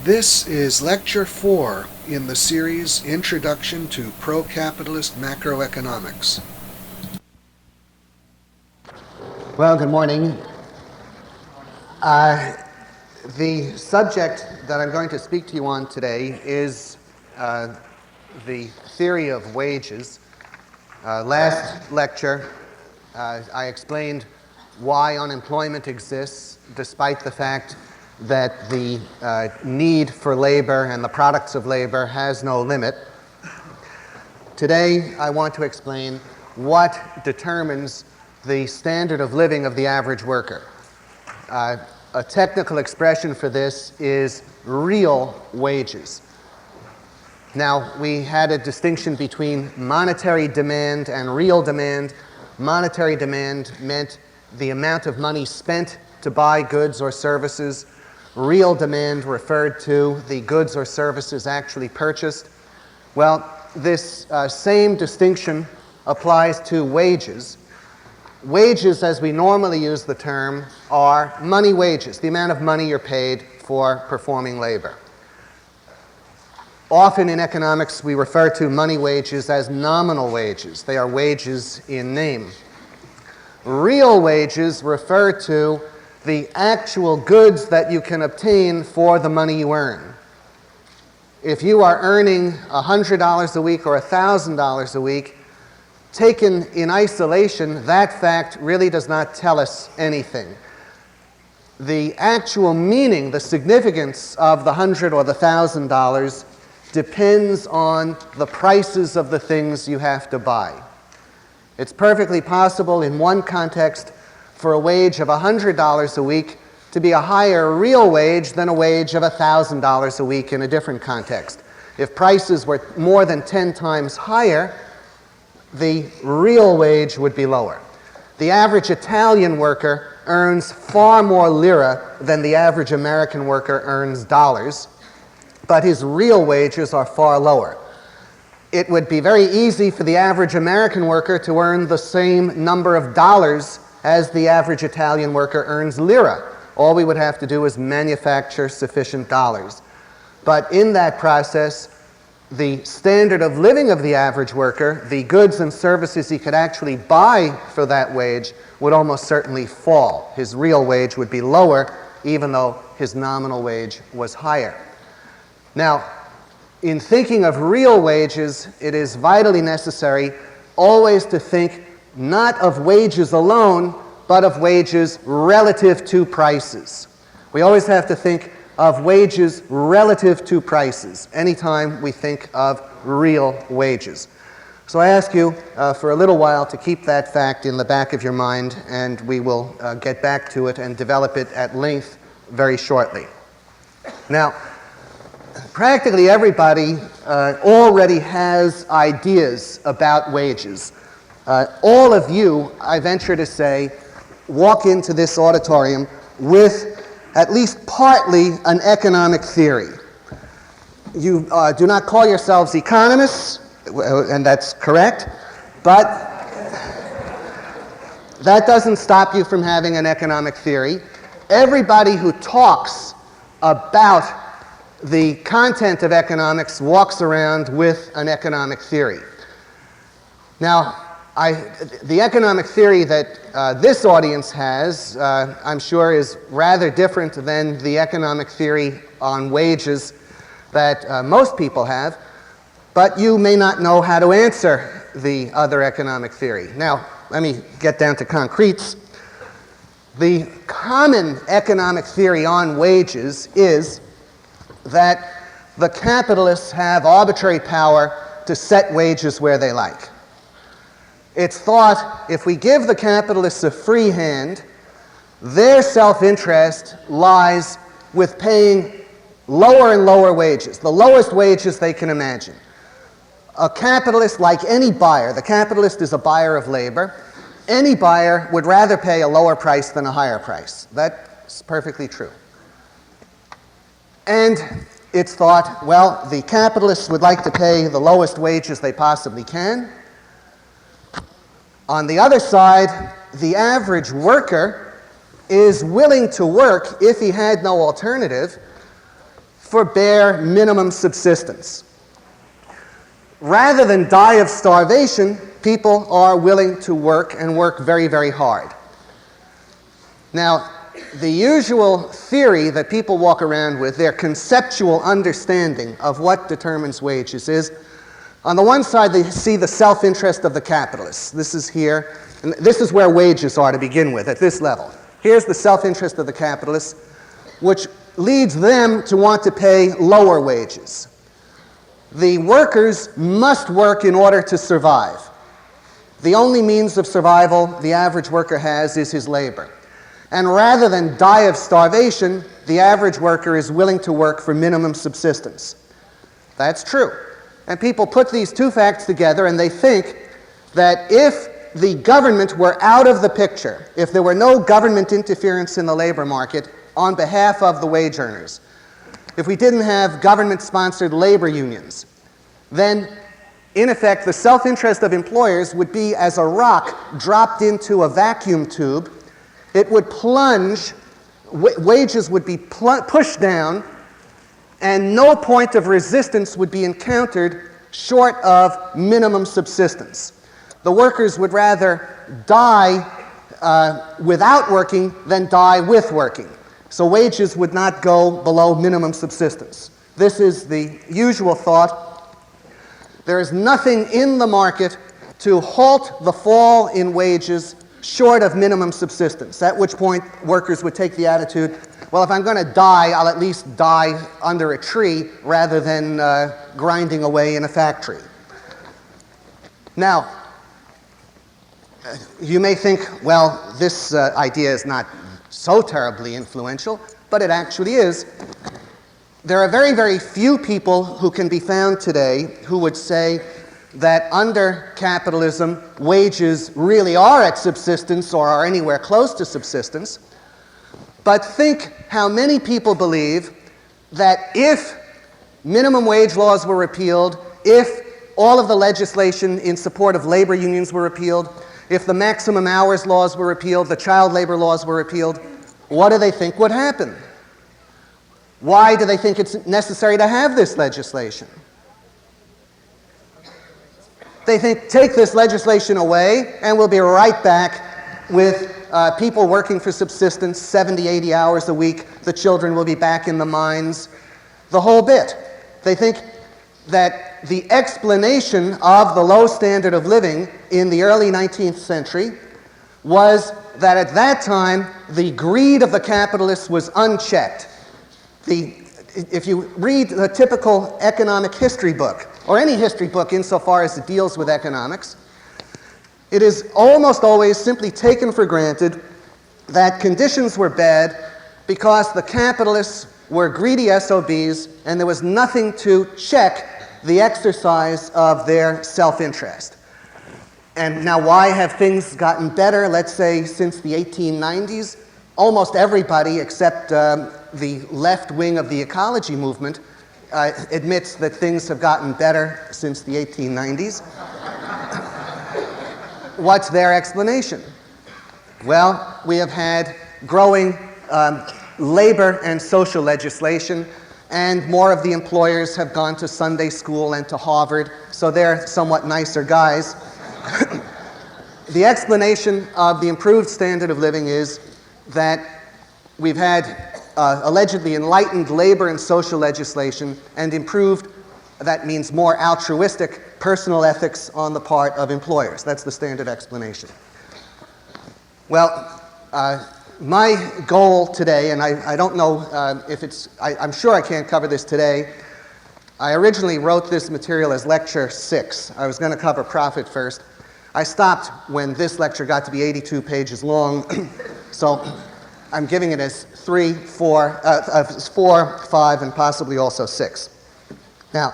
This is Lecture 4 in the series Introduction to Pro-Capitalist Macroeconomics. Well, good morning. The subject that I'm going to speak to you on today is the theory of wages. Last lecture, I explained why unemployment exists despite the fact that the need for labor and the products of labor has no limit. Today, I want to explain what determines the standard of living of the average worker. A technical expression for this is real wages. Now, we had a distinction between monetary demand and real demand. Monetary demand meant the amount of money spent to buy goods or services. Real demand referred to the goods or services actually purchased. Well, this same distinction applies to wages. Wages, as we normally use the term, are money wages, the amount of money you're paid for performing labor. Often in economics, we refer to money wages as nominal wages. They are wages in name. Real wages refer to the actual goods that you can obtain for the money you earn. If you are earning $100 a week or $1,000 a week, taken in isolation, that fact really does not tell us anything. The actual meaning, the significance of the $100 or the $1,000 depends on the prices of the things you have to buy. It's perfectly possible in one context for a wage of $100 a week to be a higher real wage than a wage of $1,000 a week in a different context. If prices were more than 10 times higher, the real wage would be lower. The average Italian worker earns far more lira than the average American worker earns dollars, but his real wages are far lower. It would be very easy for the average American worker to earn the same number of dollars as the average Italian worker earns lira. All we would have to do is manufacture sufficient dollars. But in that process, the standard of living of the average worker, the goods and services he could actually buy for that wage, would almost certainly fall. His real wage would be lower, even though his nominal wage was higher. Now, in thinking of real wages, it is vitally necessary always to think not of wages alone, but of wages relative to prices. We always have to think of wages relative to prices anytime we think of real wages. So I ask you for a little while to keep that fact in the back of your mind, and we will get back to it and develop it at length very shortly. Now, practically everybody already has ideas about wages. All of you, I venture to say, walk into this auditorium with at least partly an economic theory. You do not call yourselves economists, and that's correct, but that doesn't stop you from having an economic theory. Everybody who talks about the content of economics walks around with an economic theory. Now, the economic theory that this audience has, I'm sure, is rather different than the economic theory on wages that most people have, but you may not know how to answer the other economic theory. Now, let me get down to concretes. The common economic theory on wages is that the capitalists have arbitrary power to set wages where they like. It's thought if we give the capitalists a free hand, their self-interest lies with paying lower and lower wages, the lowest wages they can imagine. A capitalist, like any buyer, the capitalist is a buyer of labor, any buyer would rather pay a lower price than a higher price. That's perfectly true. And it's thought, well, the capitalists would like to pay the lowest wages they possibly can. On the other side, the average worker is willing to work, if he had no alternative, for bare minimum subsistence. Rather than die of starvation, people are willing to work and work very, very hard. Now, the usual theory that people walk around with, their conceptual understanding of what determines wages is, on the one side they see the self-interest of the capitalists. This is here, and this is where wages are to begin with, at this level. Here's the self-interest of the capitalists, which leads them to want to pay lower wages. The workers must work in order to survive. The only means of survival the average worker has is his labor. And rather than die of starvation, the average worker is willing to work for minimum subsistence. That's true. And people put these two facts together and they think that if the government were out of the picture, if there were no government interference in the labor market on behalf of the wage earners, if we didn't have government-sponsored labor unions, then in effect the self-interest of employers would be as a rock dropped into a vacuum tube. It would plunge, wages would be pushed down, and no point of resistance would be encountered short of minimum subsistence. The workers would rather die without working than die with working. So wages would not go below minimum subsistence. This is the usual thought. There is nothing in the market to halt the fall in wages short of minimum subsistence, at which point workers would take the attitude, well, if I'm going to die, I'll at least die under a tree rather than grinding away in a factory. Now, you may think, well, this idea is not so terribly influential, but it actually is. There are very, very few people who can be found today who would say that under capitalism, wages really are at subsistence or are anywhere close to subsistence. But think how many people believe that if minimum wage laws were repealed, if all of the legislation in support of labor unions were repealed, if the maximum hours laws were repealed, the child labor laws were repealed, what do they think would happen? Why do they think it's necessary to have this legislation? They think, take this legislation away, and we'll be right back with people working for subsistence 70, 80 hours a week. The children will be back in the mines, the whole bit. They think that the explanation of the low standard of living in the early 19th century was that at that time, the greed of the capitalists was unchecked. If you read a typical economic history book, or any history book insofar as it deals with economics, it is almost always simply taken for granted that conditions were bad because the capitalists were greedy SOBs and there was nothing to check the exercise of their self-interest. And now why have things gotten better, let's say, since the 1890s? Almost everybody except the left wing of the ecology movement admits that things have gotten better since the 1890s. What's their explanation? Well, we have had growing labor and social legislation, and more of the employers have gone to Sunday school and to Harvard, so they're somewhat nicer guys. The explanation of the improved standard of living is that we've had allegedly enlightened labor and social legislation and improved, that means more altruistic personal ethics on the part of employers. That's the standard explanation. Well, my goal today, and I don't know if it's, I'm sure I can't cover this today. I originally wrote this material as lecture 6. I was going to cover profit first. I stopped when this lecture got to be 82 pages long, so I'm giving it as 4, 5, and possibly also 6. Now,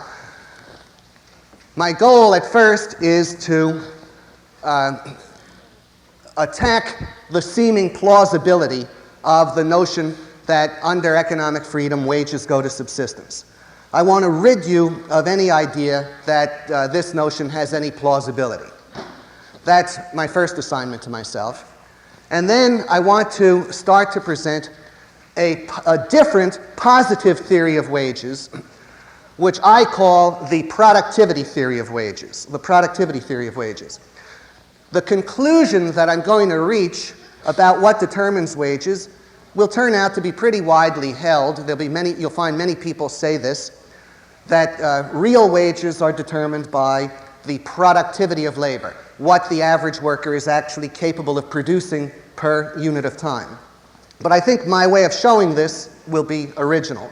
my goal at first is to attack the seeming plausibility of the notion that under economic freedom, wages go to subsistence. I want to rid you of any idea that this notion has any plausibility. That's my first assignment to myself. And then I want to start to present a different positive theory of wages, which I call the productivity theory of wages. The productivity theory of wages. The conclusion that I'm going to reach about what determines wages will turn out to be pretty widely held. You'll find many people say this, that real wages are determined by the productivity of labor, what the average worker is actually capable of producing per unit of time. But I think my way of showing this will be original.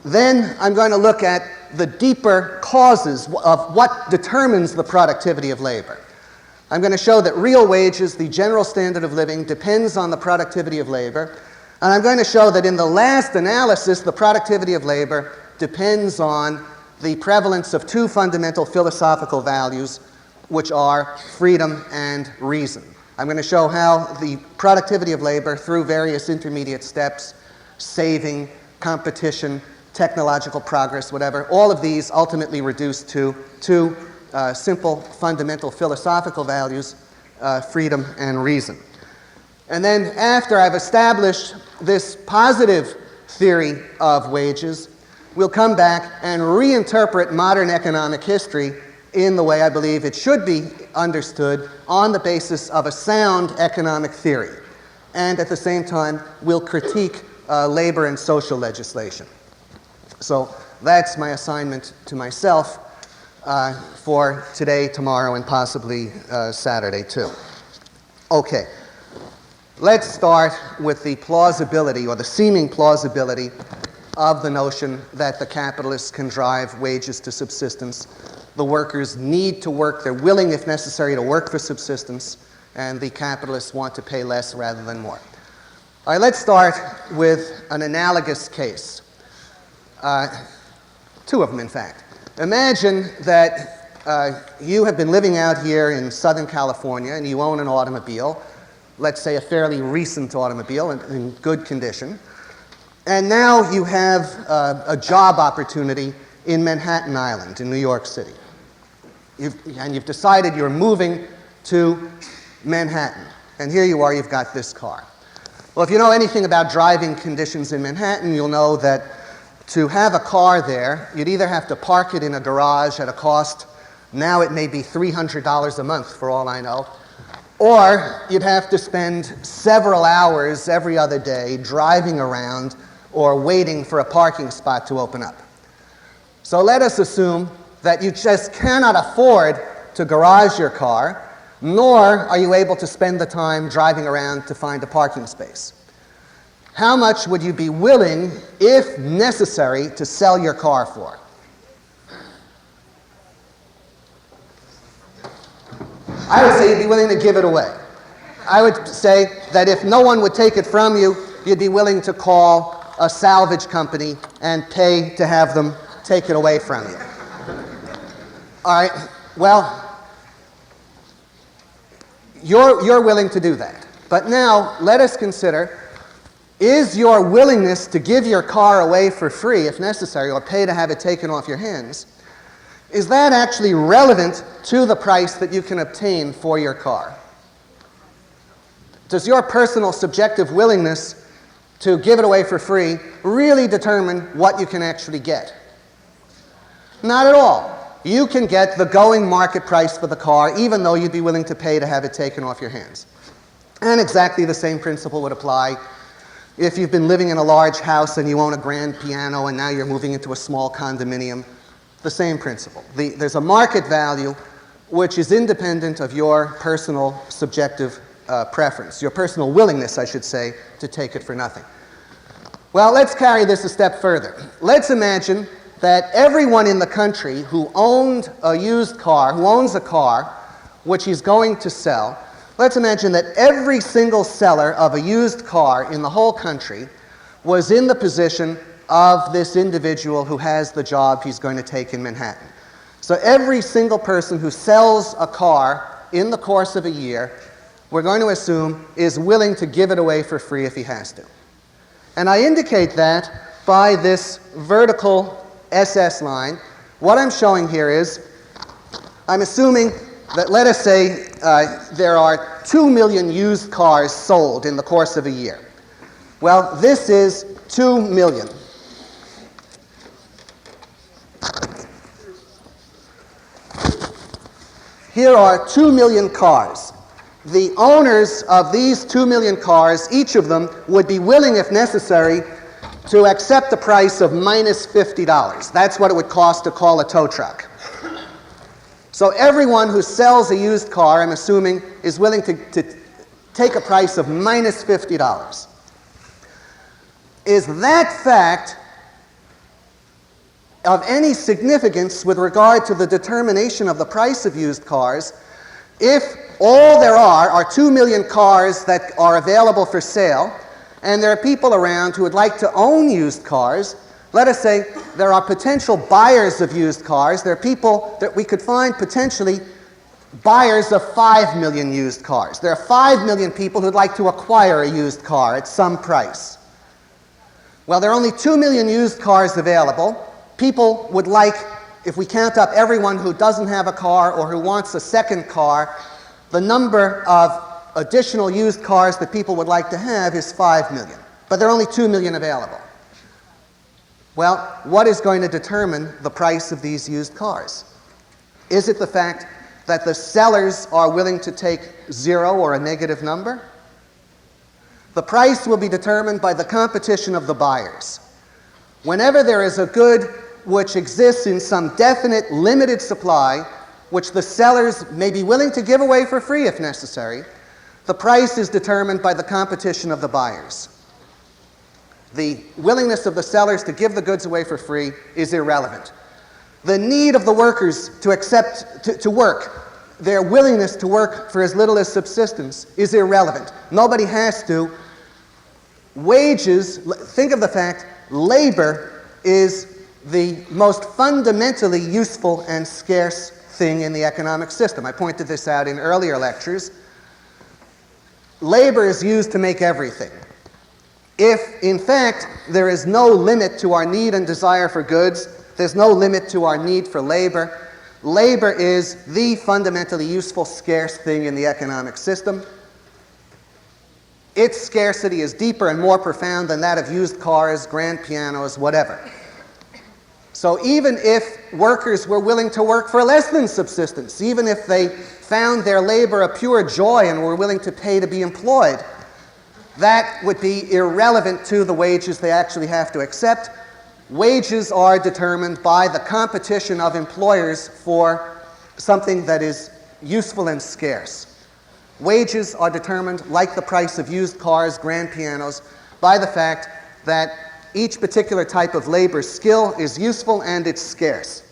Then I'm going to look at the deeper causes of what determines the productivity of labor. I'm going to show that real wages, the general standard of living, depends on the productivity of labor. And I'm going to show that in the last analysis, the productivity of labor depends on the prevalence of two fundamental philosophical values, which are freedom and reason. I'm going to show how the productivity of labor, through various intermediate steps, saving, competition, technological progress, whatever, all of these ultimately reduce to two simple fundamental philosophical values, freedom and reason. And then after I've established this positive theory of wages, we'll come back and reinterpret modern economic history in the way I believe it should be understood on the basis of a sound economic theory. And at the same time, we'll critique labor and social legislation. So that's my assignment to myself for today, tomorrow, and possibly Saturday too. Okay, let's start with the plausibility or the seeming plausibility of the notion that the capitalists can drive wages to subsistence. The workers need to work, they're willing if necessary to work for subsistence, and the capitalists want to pay less rather than more. All right, let's start with an analogous case. Two of them, in fact. Imagine that you have been living out here in Southern California and you own an automobile, let's say a fairly recent automobile in good condition, and now you have a job opportunity in Manhattan Island in New York City. You've decided you're moving to Manhattan, and here you are, you've got this car. Well, if you know anything about driving conditions in Manhattan, you'll know that to have a car there, you'd either have to park it in a garage at a cost, now it may be $300 a month for all I know, or you'd have to spend several hours every other day driving around or waiting for a parking spot to open up. So let us assume that you just cannot afford to garage your car, nor are you able to spend the time driving around to find a parking space. How much would you be willing, if necessary, to sell your car for? I would say you'd be willing to give it away. I would say that if no one would take it from you, you'd be willing to call a salvage company and pay to have them take it away from you. All right, well, you're willing to do that. But now, let us consider, is your willingness to give your car away for free, if necessary, or pay to have it taken off your hands, is that actually relevant to the price that you can obtain for your car? Does your personal subjective willingness to give it away for free really determine what you can actually get? Not at all. You can get the going market price for the car even though you'd be willing to pay to have it taken off your hands. And exactly the same principle would apply if you've been living in a large house and you own a grand piano and now you're moving into a small condominium. The same principle. There's a market value which is independent of your personal subjective preference, your personal willingness, I should say, to take it for nothing. Well, let's carry this a step further. Let's imagine that everyone in the country who owned a used car, who owns a car which he's going to sell, let's imagine that every single seller of a used car in the whole country was in the position of this individual who has the job he's going to take in Manhattan. So every single person who sells a car in the course of a year, we're going to assume, is willing to give it away for free if he has to. And I indicate that by this vertical SS line. What I'm showing here is, I'm assuming that, let us say, there are 2 million used cars sold in the course of a year. Well, this is 2 million. Here are 2 million cars. The owners of these 2 million cars, each of them, would be willing, if necessary, to accept the price of minus $50. That's what it would cost to call a tow truck. So everyone who sells a used car, I'm assuming, is willing to take a price of minus $50. Is that fact of any significance with regard to the determination of the price of used cars if all there are 2 million cars that are available for sale, and there are people around who would like to own used cars? Let us say there are potential buyers of used cars. There are people that we could find potentially buyers of 5 million used cars. There are 5 million people who'd like to acquire a used car at some price. Well, there are only 2 million used cars available. People would like, if we count up everyone who doesn't have a car or who wants a second car, the number of additional used cars that people would like to have is 5 million. But there are only 2 million available. Well, what is going to determine the price of these used cars? Is it the fact that the sellers are willing to take 0 or a negative number? The price will be determined by the competition of the buyers. Whenever there is a good which exists in some definite limited supply, which the sellers may be willing to give away for free if necessary, the price is determined by the competition of the buyers. The willingness of the sellers to give the goods away for free is irrelevant. The need of the workers to work, their willingness to work for as little as subsistence, is irrelevant. Nobody has to. Wages, think of the fact, labor is the most fundamentally useful and scarce thing in the economic system. I pointed this out in earlier lectures. Labor is used to make everything. If, in fact, there is no limit to our need and desire for goods, there's no limit to our need for labor, labor is the fundamentally useful, scarce thing in the economic system. Its scarcity is deeper and more profound than that of used cars, grand pianos, whatever. So even if workers were willing to work for less than subsistence, even if they found their labor a pure joy and were willing to pay to be employed, that would be irrelevant to the wages they actually have to accept. Wages are determined by the competition of employers for something that is useful and scarce. Wages are determined, like the price of used cars, grand pianos, by the fact that each particular type of labor skill is useful and it's scarce.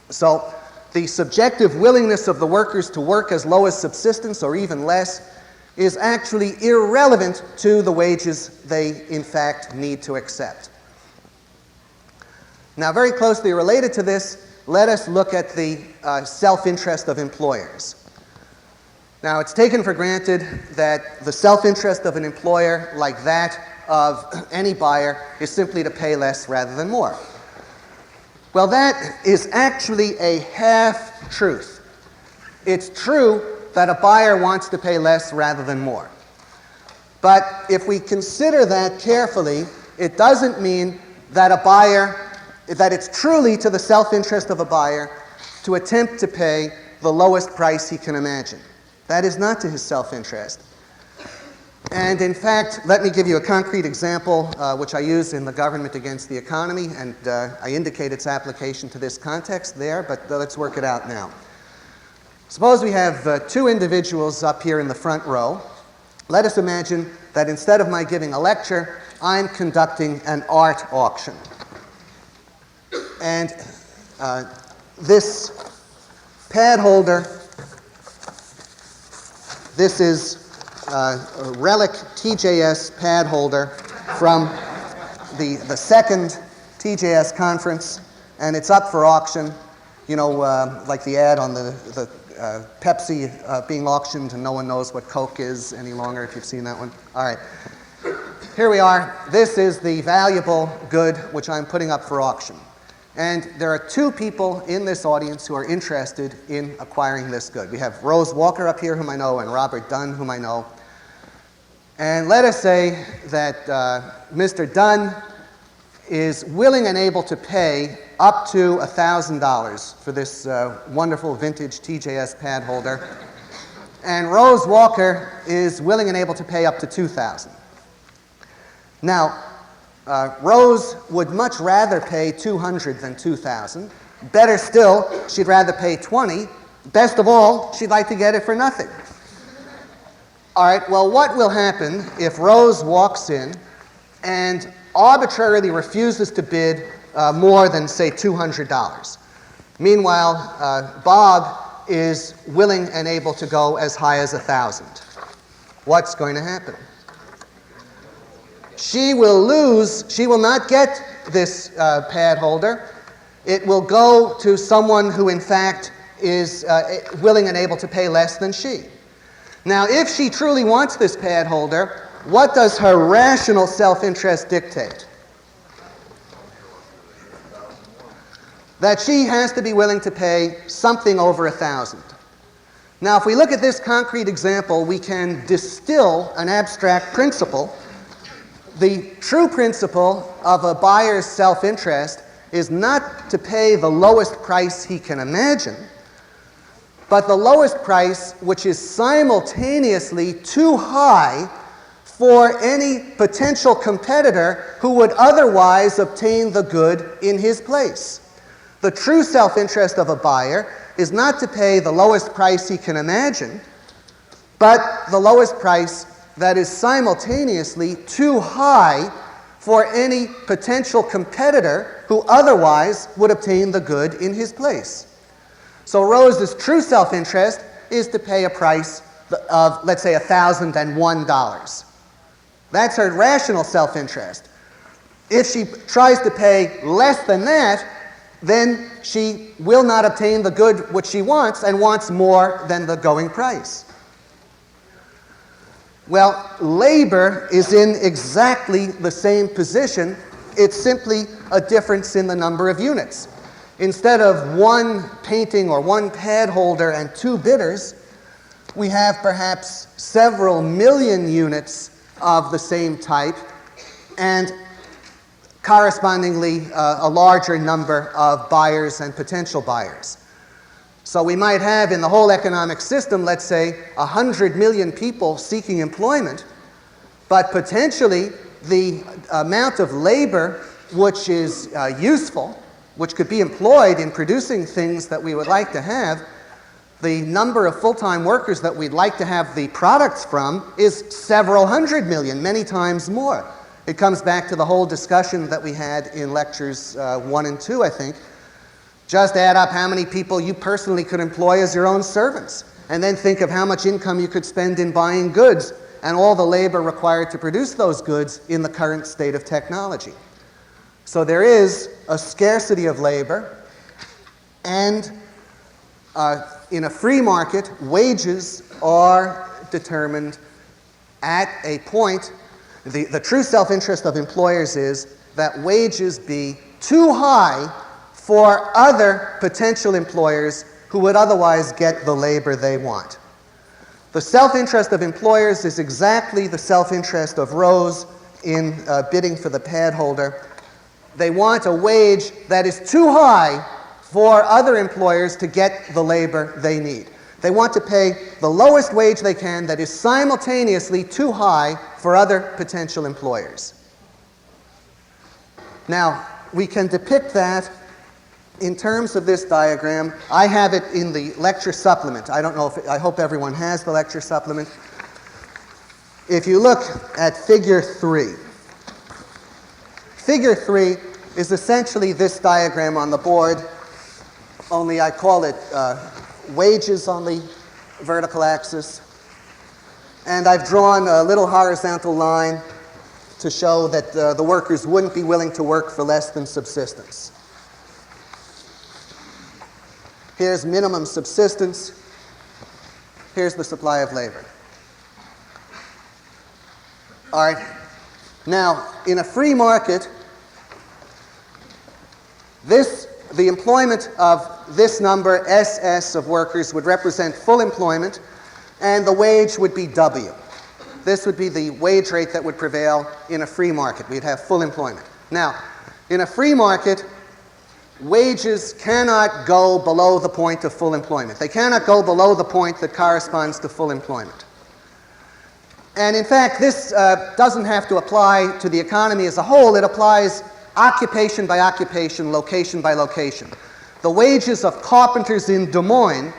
So the subjective willingness of the workers to work as low as subsistence or even less is actually irrelevant to the wages they in fact need to accept. Now, very closely related to this, let us look at the self-interest of employers. Now, it's taken for granted that the self-interest of an employer, like that of any buyer, is simply to pay less rather than more. Well, that is actually a half-truth. It's true that a buyer wants to pay less rather than more. But if we consider that carefully, it doesn't mean that that it's truly to the self-interest of a buyer to attempt to pay the lowest price he can imagine. That is not to his self-interest. And in fact, let me give you a concrete example which I use in The Government Against the Economy, and I indicate its application to this context there, but let's work it out now. Suppose we have two individuals up here in the front row. Let us imagine that instead of my giving a lecture, I'm conducting an art auction. And this pad holder, this is a relic TJS pad holder from the second TJS conference, and it's up for auction. You know, like the ad on the Pepsi being auctioned, and no one knows what Coke is any longer, if you've seen that one. All right. Here we are. This is the valuable good which I'm putting up for auction. And there are two people in this audience who are interested in acquiring this good. We have Rose Walker up here, whom I know, and Robert Dunn, whom I know. And let us say that Mr. Dunn is willing and able to pay up to $1,000 for this wonderful vintage TJS pad holder. And Rose Walker is willing and able to pay up to $2,000. Now, Rose would much rather pay $200 than $2,000. Better still, she'd rather pay $20. Best of all, she'd like to get it for nothing. All right, well, what will happen if Rose walks in and arbitrarily refuses to bid more than, say, $200? Meanwhile, Bob is willing and able to go as high as $1,000. What's going to happen? She will lose. She will not get this pad holder. It will go to someone who, in fact, is willing and able to pay less than she. Now, if she truly wants this pad holder, what does her rational self-interest dictate? That she has to be willing to pay something over $1,000. Now, if we look at this concrete example, we can distill an abstract principle. The true principle of a buyer's self-interest is not to pay the lowest price he can imagine, but the lowest price which is simultaneously too high for any potential competitor who would otherwise obtain the good in his place. The true self-interest of a buyer is not to pay the lowest price he can imagine, but the lowest price that is simultaneously too high for any potential competitor who otherwise would obtain the good in his place. So Rose's true self-interest is to pay a price of, let's say, $1,001. That's her rational self-interest. If she tries to pay less than that, then she will not obtain the good which she wants and wants more than the going price. Well, labor is in exactly the same position. It's simply a difference in the number of units. Instead of one painting or one pad holder and two bidders, we have perhaps several million units of the same type and correspondingly a larger number of buyers and potential buyers. So we might have in the whole economic system, let's say, 100 million people seeking employment, but potentially the amount of labor which is useful, which could be employed in producing things that we would like to have, the number of full-time workers that we'd like to have the products from is several hundred million, many times more. It comes back to the whole discussion that we had in lectures 1 and 2, I think. Just add up how many people you personally could employ as your own servants, and then think of how much income you could spend in buying goods and all the labor required to produce those goods in the current state of technology. So there is a scarcity of labor, and in a free market, wages are determined at a point. The true self-interest of employers is that wages be too high for other potential employers who would otherwise get the labor they want. The self-interest of employers is exactly the self-interest of Rose in bidding for the pad holder. They want a wage that is too high for other employers to get the labor they need. They want to pay the lowest wage they can that is simultaneously too high for other potential employers. Now, we can depict that in terms of this diagram. I have it in the lecture supplement. I don't know if I hope everyone has the lecture supplement. If you look at figure 3, figure 3 is essentially this diagram on the board, only I call it wages on the vertical axis. And I've drawn a little horizontal line to show that the workers wouldn't be willing to work for less than subsistence. Here's minimum subsistence. Here's the supply of labor. All right. Now, in a free market, the employment of this number, SS, of workers would represent full employment, and the wage would be W. This would be the wage rate that would prevail in a free market. We'd have full employment. Now, in a free market, wages cannot go below the point of full employment. They cannot go below the point that corresponds to full employment. And in fact, this doesn't have to apply to the economy as a whole. It applies occupation by occupation, location by location. The wages of carpenters in Des Moines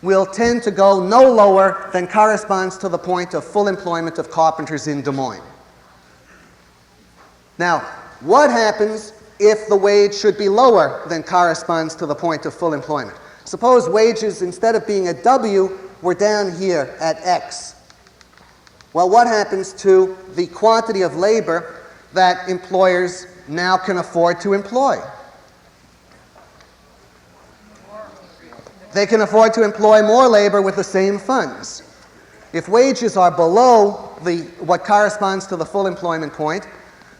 will tend to go no lower than corresponds to the point of full employment of carpenters in Des Moines. Now, what happens if the wage should be lower than corresponds to the point of full employment? Suppose wages, instead of being at W, were down here at X. Well, what happens to the quantity of labor that employers now can afford to employ? They can afford to employ more labor with the same funds. If wages are below what corresponds to the full employment point,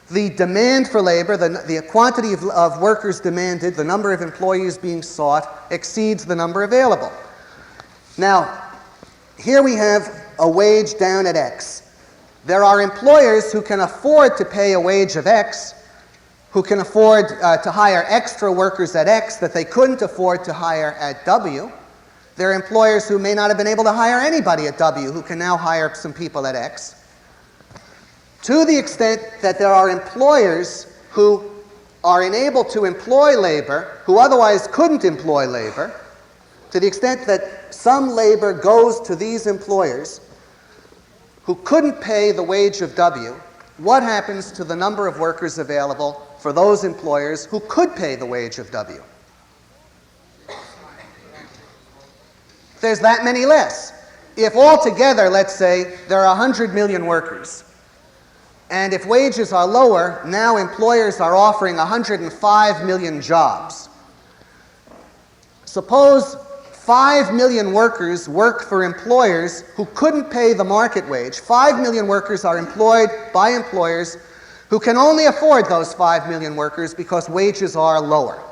the demand for labor, the quantity of workers demanded, the number of employees being sought, exceeds the number available. Now, here we have a wage down at X. There are employers who can afford to pay a wage of X, who can afford to hire extra workers at X that they couldn't afford to hire at W. There are employers who may not have been able to hire anybody at W who can now hire some people at X. To the extent that there are employers who are enabled to employ labor who otherwise couldn't employ labor, to the extent that some labor goes to these employers who couldn't pay the wage of W, what happens to the number of workers available for those employers who could pay the wage of W? There's that many less. If altogether, let's say, there are 100 million workers, and if wages are lower, now employers are offering 105 million jobs. Suppose 5 million workers work for employers who couldn't pay the market wage. 5 million workers are employed by employers who can only afford those 5 million workers because wages are lower.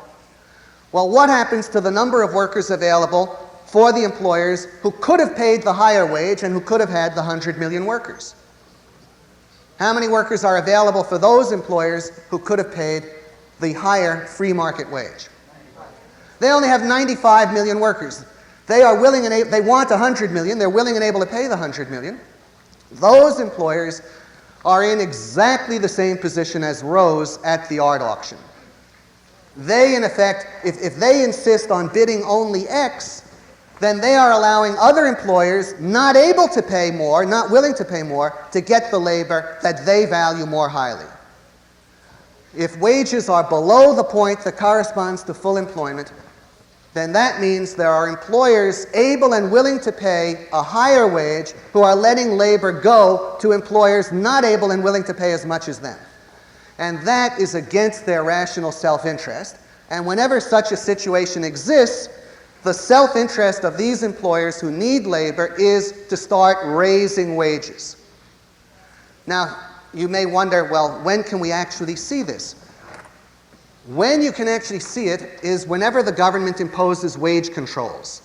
Well, what happens to the number of workers available for the employers who could have paid the higher wage and who could have had the 100 million workers? How many workers are available for those employers who could have paid the higher free market wage? They only have 95 million workers. They are willing and they want 100 million. They're willing and able to pay the 100 million. Those employers are in exactly the same position as Rose at the art auction. They, in effect, if they insist on bidding only X, then they are allowing other employers not able to pay more, not willing to pay more, to get the labor that they value more highly. If wages are below the point that corresponds to full employment, then that means there are employers able and willing to pay a higher wage who are letting labor go to employers not able and willing to pay as much as them. And that is against their rational self-interest. And whenever such a situation exists, the self-interest of these employers who need labor is to start raising wages. Now, you may wonder, well, when can we actually see this? When you can actually see it is whenever the government imposes wage controls.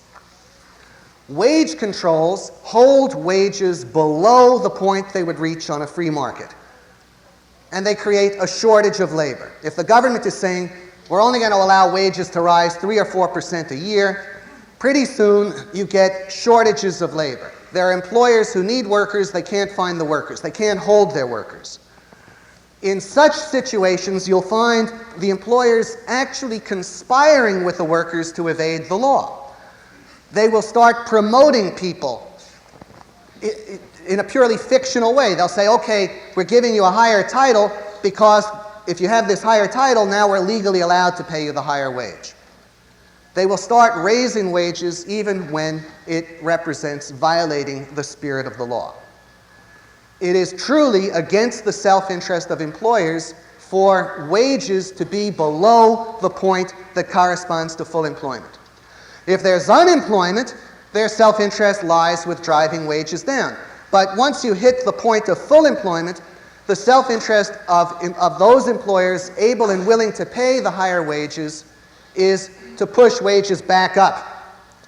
Wage controls hold wages below the point they would reach on a free market. And they create a shortage of labor. If the government is saying, we're only going to allow wages to rise 3 or 4% a year, pretty soon you get shortages of labor. There are employers who need workers, they can't find the workers. They can't hold their workers. In such situations, you'll find the employers actually conspiring with the workers to evade the law. They will start promoting people in a purely fictional way. They'll say, okay, we're giving you a higher title because if you have this higher title, now we're legally allowed to pay you the higher wage. They will start raising wages even when it represents violating the spirit of the law. It is truly against the self-interest of employers for wages to be below the point that corresponds to full employment. If there's unemployment, their self-interest lies with driving wages down. But once you hit the point of full employment, the self-interest of those employers able and willing to pay the higher wages is to push wages back up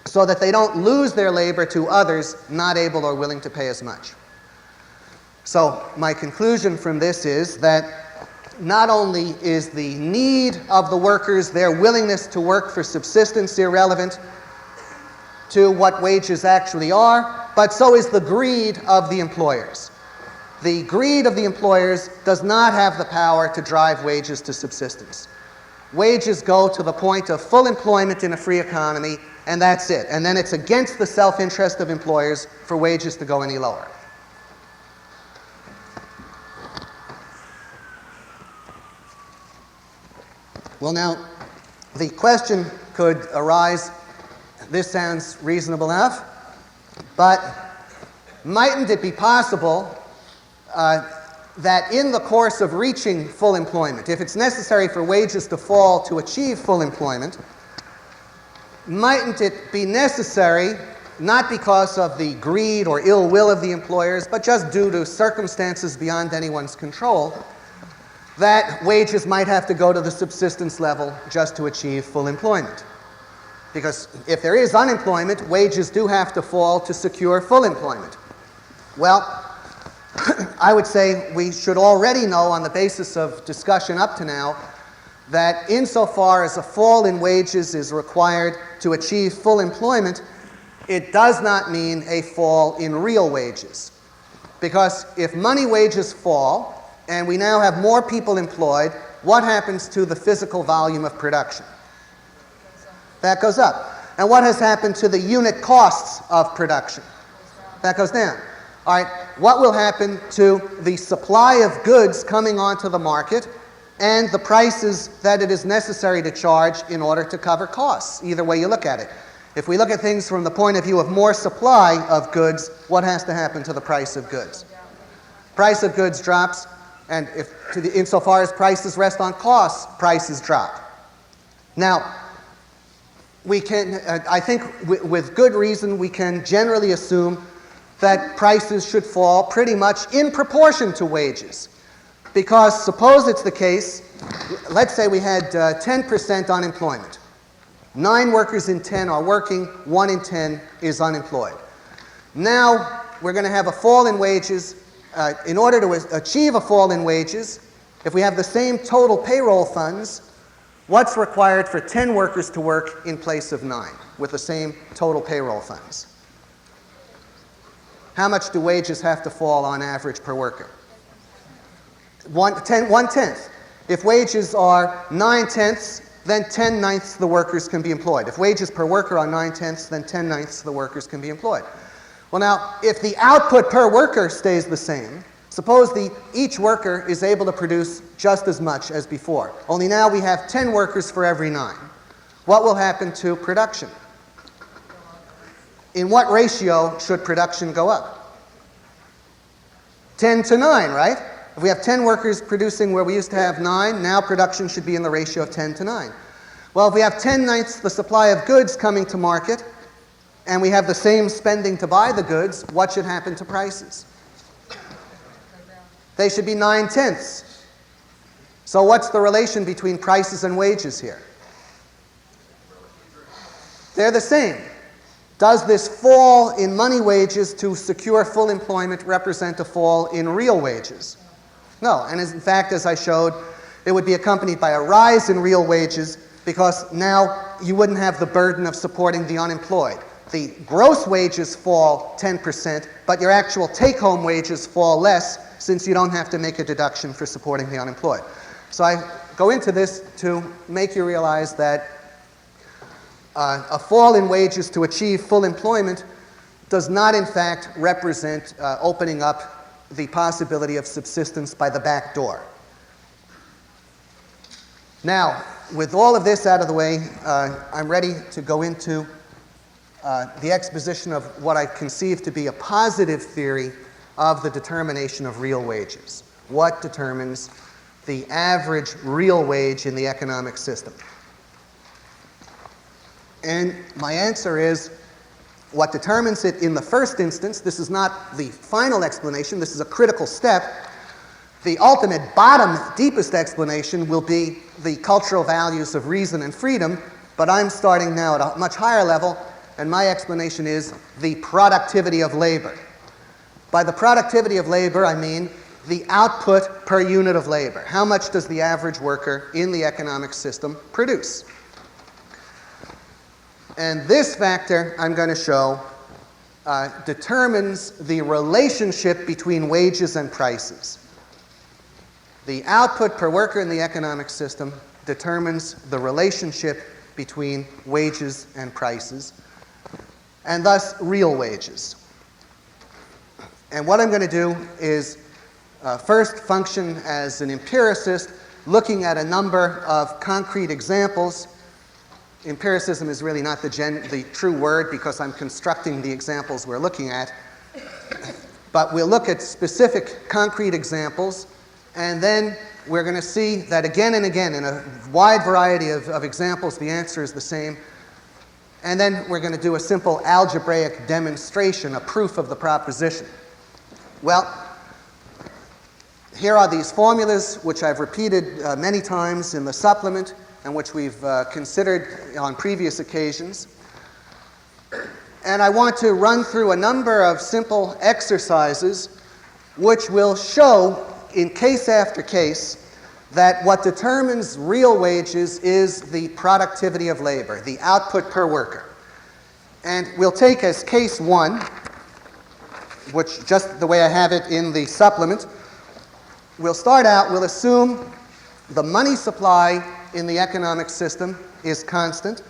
so that they don't lose their labor to others not able or willing to pay as much. So my conclusion from this is that not only is the need of the workers, their willingness to work for subsistence, irrelevant to what wages actually are, but so is the greed of the employers. The greed of the employers does not have the power to drive wages to subsistence. Wages go to the point of full employment in a free economy, and that's it. And then it's against the self-interest of employers for wages to go any lower. Well, now, the question could arise, this sounds reasonable enough, but mightn't it be possible that in the course of reaching full employment, if it's necessary for wages to fall to achieve full employment, mightn't it be necessary, not because of the greed or ill will of the employers, but just due to circumstances beyond anyone's control, that wages might have to go to the subsistence level just to achieve full employment? Because if there is unemployment, wages do have to fall to secure full employment. Well, I would say we should already know on the basis of discussion up to now that insofar as a fall in wages is required to achieve full employment, it does not mean a fall in real wages. Because if money wages fall and we now have more people employed, what happens to the physical volume of production? That goes up. And what has happened to the unit costs of production? That goes down. All right, what will happen to the supply of goods coming onto the market and the prices that it is necessary to charge in order to cover costs, either way you look at it? If we look at things from the point of view of more supply of goods, what has to happen to the price of goods? Price of goods drops, and insofar as prices rest on costs, prices drop. Now, we can, I think with good reason, we can generally assume that prices should fall pretty much in proportion to wages. Because suppose it's the case, let's say we had 10% unemployment. 9 workers in 10 are working, 1 in 10 is unemployed. Now we're going to have a fall in wages. In order to achieve a fall in wages, if we have the same total payroll funds, what's required for 10 workers to work in place of 9 with the same total payroll funds? How much do wages have to fall on average per worker? 1/10. If wages are 9/10, then 10/9 the workers can be employed. If wages per worker are 9/10, then 10/9 the workers can be employed. Well, now, if the output per worker stays the same, suppose each worker is able to produce just as much as before. Only now we have 10 workers for every 9. What will happen to production? In what ratio should production go up? 10 to 9, right? If we have 10 workers producing where we used to have 9, now production should be in the ratio of 10 to 9. Well, if we have 10/9 the supply of goods coming to market, and we have the same spending to buy the goods, what should happen to prices? They should be 9/10. So what's the relation between prices and wages here? They're the same. Does this fall in money wages to secure full employment represent a fall in real wages? No, and in fact, as I showed, it would be accompanied by a rise in real wages because now you wouldn't have the burden of supporting the unemployed. The gross wages fall 10%, but your actual take-home wages fall less since you don't have to make a deduction for supporting the unemployed. So I go into this to make you realize that a fall in wages to achieve full employment does not in fact represent opening up the possibility of subsistence by the back door. Now, with all of this out of the way, I'm ready to go into the exposition of what I conceive to be a positive theory of the determination of real wages. What determines the average real wage in the economic system? And my answer is, what determines it in the first instance, this is not the final explanation, this is a critical step. The ultimate bottom, deepest explanation will be the cultural values of reason and freedom, but I'm starting now at a much higher level, and my explanation is the productivity of labor. By the productivity of labor, I mean the output per unit of labor. How much does the average worker in the economic system produce? And this factor, I'm going to show, determines the relationship between wages and prices. The output per worker in the economic system determines the relationship between wages and prices, and thus real wages. And what I'm going to do is first function as an empiricist, looking at a number of concrete examples. Empiricism is really not the true word because I'm constructing the examples we're looking at. But we'll look at specific concrete examples, and then we're going to see that again and again in a wide variety of examples the answer is the same. And then we're going to do a simple algebraic demonstration, a proof of the proposition. Well, here are these formulas which I've repeated many times in the supplement and which we've considered on previous occasions. And I want to run through a number of simple exercises which will show in case after case that what determines real wages is the productivity of labor, the output per worker. And we'll take as case one, which just the way I have it in the supplement, we'll start out, we'll assume the money supply in the economic system is constant.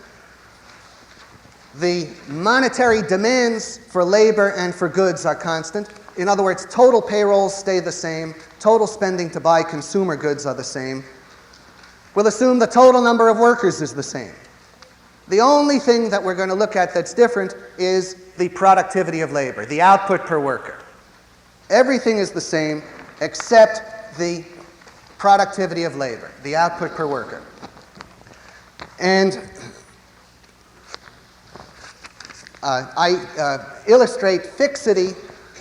The monetary demands for labor and for goods are constant. In other words, total payrolls stay the same. Total spending to buy consumer goods are the same. We'll assume the total number of workers is the same. The only thing that we're going to look at that's different is the productivity of labor, the output per worker. Everything is the same except the productivity of labor, the output per worker. And I illustrate fixity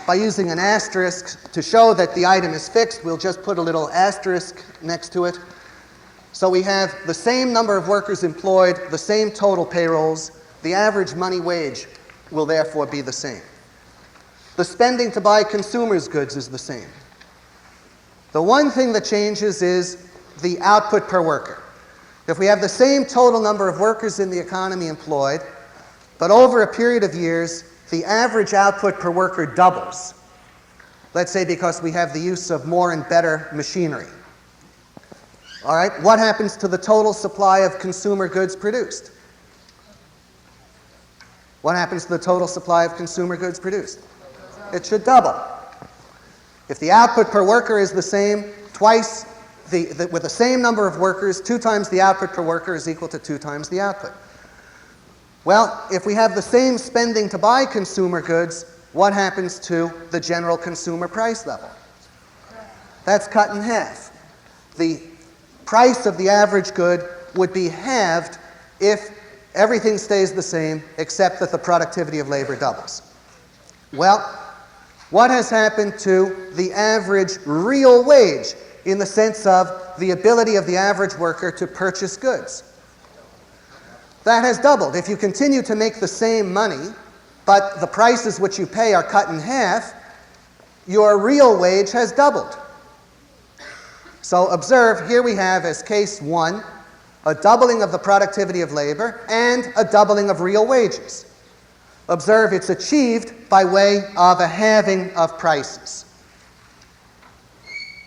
by using an asterisk to show that the item is fixed. We'll just put a little asterisk next to it. So we have the same number of workers employed, the same total payrolls. The average money wage will therefore be the same. The spending to buy consumers' goods is the same. The one thing that changes is the output per worker. If we have the same total number of workers in the economy employed, but over a period of years, the average output per worker doubles. Let's say because we have the use of more and better machinery. All right, what happens to the total supply of consumer goods produced? What happens to the total supply of consumer goods produced? It should double. If the output per worker is the same, with the same number of workers, 2 times the output per worker is equal to 2 times the output. Well, if we have the same spending to buy consumer goods, what happens to the general consumer price level? That's cut in half. The price of the average good would be halved if everything stays the same except that the productivity of labor doubles. Well, what has happened to the average real wage in the sense of the ability of the average worker to purchase goods? That has doubled. If you continue to make the same money, but the prices which you pay are cut in half, your real wage has doubled. So observe, here we have as case one, a doubling of the productivity of labor and a doubling of real wages. Observe, it's achieved by way of a halving of prices.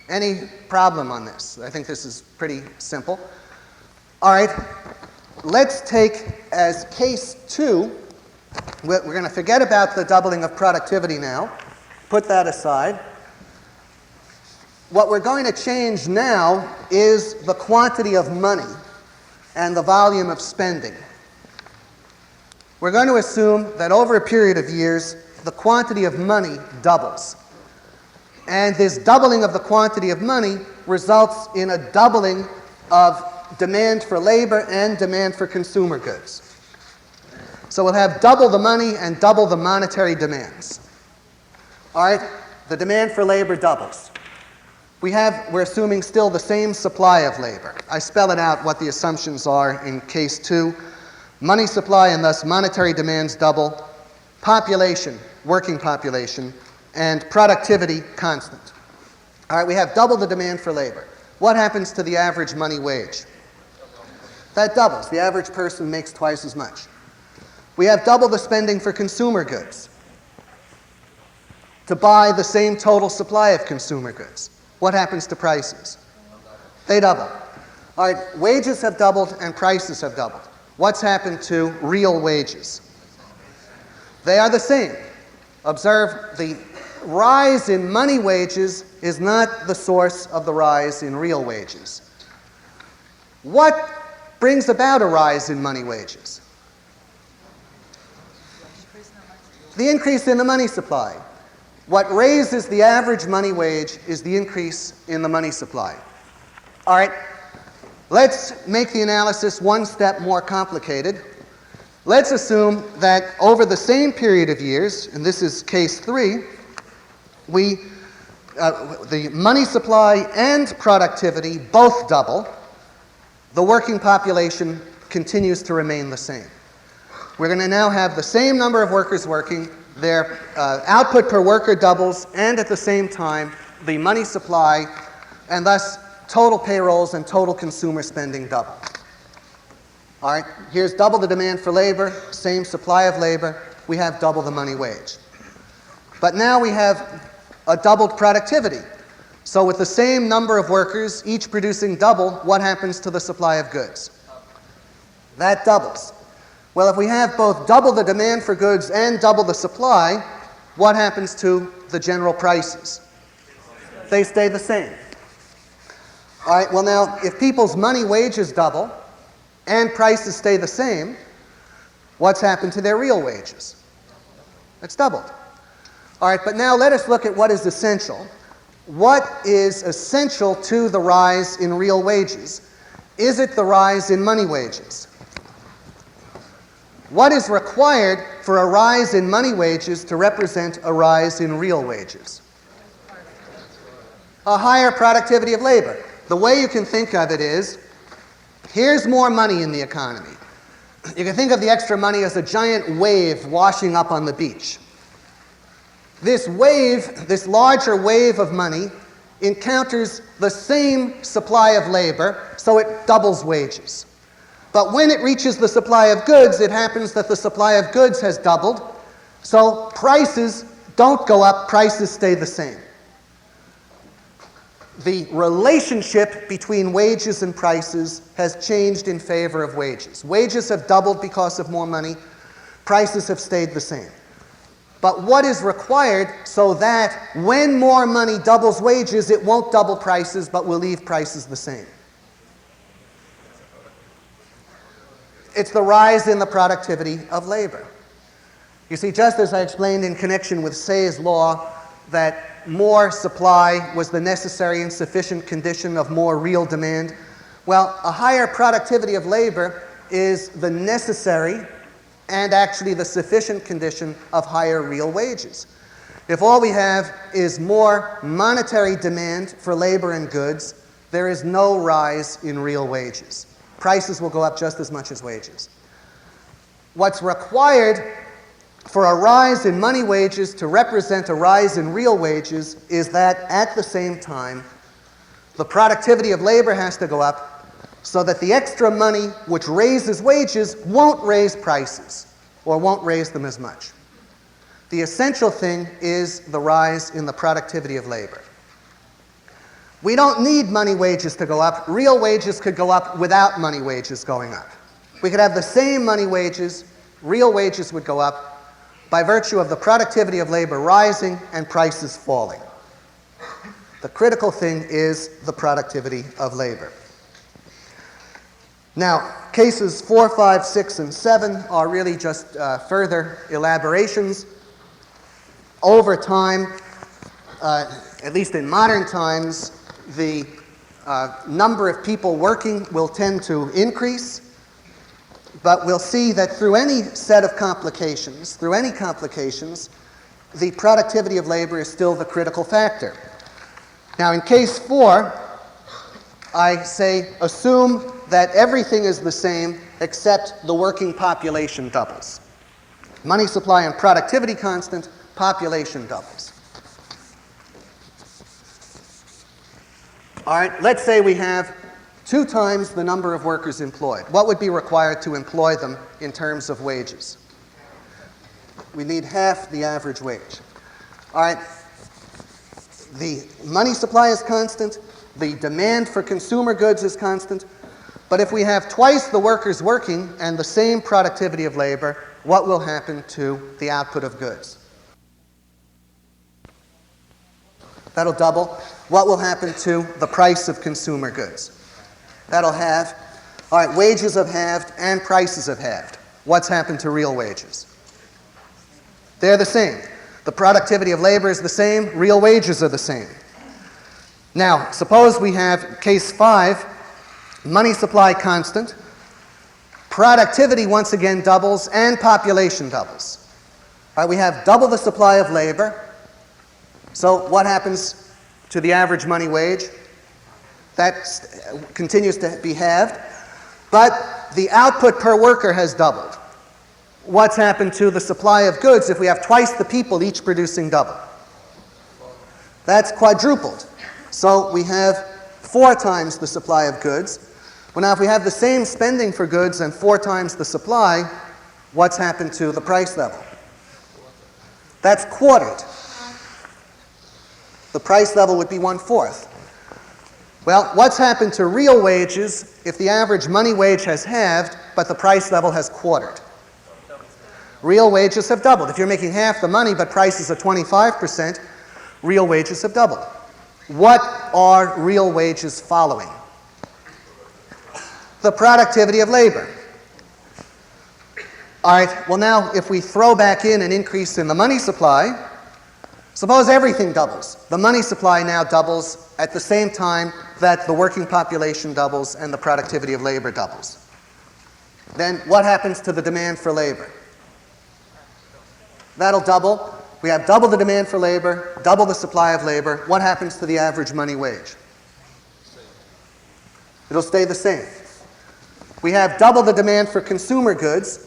Any problem on this? I think this is pretty simple. All right, let's take as case two, we're going to forget about the doubling of productivity now, put that aside. What we're going to change now is the quantity of money and the volume of spending. We're going to assume that over a period of years, the quantity of money doubles. And this doubling of the quantity of money results in a doubling of demand for labor and demand for consumer goods. So we'll have double the money and double the monetary demands. All right, the demand for labor doubles. We're assuming still the same supply of labor. I spell it out what the assumptions are in case two. Money supply and thus monetary demands double. Population, working population, and productivity constant. All right, we have double the demand for labor. What happens to the average money wage? That doubles. The average person makes twice as much. We have double the spending for consumer goods to buy the same total supply of consumer goods. What happens to prices? They double. All right, wages have doubled and prices have doubled. What's happened to real wages? They are the same. Observe, the rise in money wages is not the source of the rise in real wages. What brings about a rise in money wages? The increase in the money supply. What raises the average money wage is the increase in the money supply. All right, let's make the analysis one step more complicated. Let's assume that over the same period of years, and this is case 3, the money supply and productivity both double. The working population continues to remain the same. We're going to now have the same number of workers working, their output per worker doubles, and at the same time, the money supply, and thus total payrolls and total consumer spending double. All right, here's double the demand for labor, same supply of labor, we have double the money wage. But now we have a doubled productivity. So with the same number of workers, each producing double, what happens to the supply of goods? That doubles. Well, if we have both double the demand for goods and double the supply, what happens to the general prices? They stay the same. All right, well now, if people's money wages double and prices stay the same, what's happened to their real wages? It's doubled. All right, but now let us look at what is essential. What is essential to the rise in real wages? Is it the rise in money wages? What is required for a rise in money wages to represent a rise in real wages? A higher productivity of labor. The way you can think of it is, here's more money in the economy. You can think of the extra money as a giant wave washing up on the beach. This wave, this larger wave of money, encounters the same supply of labor, so it doubles wages. But when it reaches the supply of goods, it happens that the supply of goods has doubled, so prices don't go up, prices stay the same. The relationship between wages and prices has changed in favor of wages. Wages have doubled because of more money, prices have stayed the same. But what is required so that when more money doubles wages, it won't double prices, but will leave prices the same? It's the rise in the productivity of labor. You see, just as I explained in connection with Say's law, that more supply was the necessary and sufficient condition of more real demand, well, a higher productivity of labor is the necessary and actually the sufficient condition of higher real wages. If all we have is more monetary demand for labor and goods, there is no rise in real wages. Prices will go up just as much as wages. What's required for a rise in money wages to represent a rise in real wages is that at the same time, the productivity of labor has to go up so that the extra money which raises wages won't raise prices or won't raise them as much. The essential thing is the rise in the productivity of labor. We don't need money wages to go up. Real wages could go up without money wages going up. We could have the same money wages, real wages would go up by virtue of the productivity of labor rising and prices falling. The critical thing is the productivity of labor. Now, cases 4, 5, 6, and 7 are really just further elaborations. Over time, at least in modern times, the number of people working will tend to increase, but we'll see that through any set of complications, the productivity of labor is still the critical factor. Now, in case 4, I say assume that everything is the same except the working population doubles. Money supply and productivity constant, population doubles. All right, let's say we have 2 times the number of workers employed. What would be required to employ them in terms of wages? We need half the average wage. All right, the money supply is constant, the demand for consumer goods is constant, but if we have twice the workers working and the same productivity of labor, what will happen to the output of goods? That'll double. What will happen to the price of consumer goods? That'll halve. All right, wages have halved and prices have halved. What's happened to real wages? They're the same. The productivity of labor is the same, real wages are the same. Now, suppose we have case 5, money supply constant, productivity once again doubles, and population doubles. All right, we have double the supply of labor. So what happens to the average money wage? That continues to be halved, but the output per worker has doubled. What's happened to the supply of goods if we have twice the people each producing double? That's quadrupled. So we have 4 times the supply of goods. Well, now if we have the same spending for goods and 4 times the supply, what's happened to the price level? That's quartered. The price level would be 1/4. Well, what's happened to real wages if the average money wage has halved, but the price level has quartered? Real wages have doubled. If you're making half the money, but prices are 25%, real wages have doubled. What are real wages following? The productivity of labor. All right, well now, if we throw back in an increase in the money supply, suppose everything doubles. The money supply now doubles at the same time that the working population doubles and the productivity of labor doubles. Then what happens to the demand for labor? That'll double. We have double the demand for labor, double the supply of labor. What happens to the average money wage? It'll stay the same. We have double the demand for consumer goods.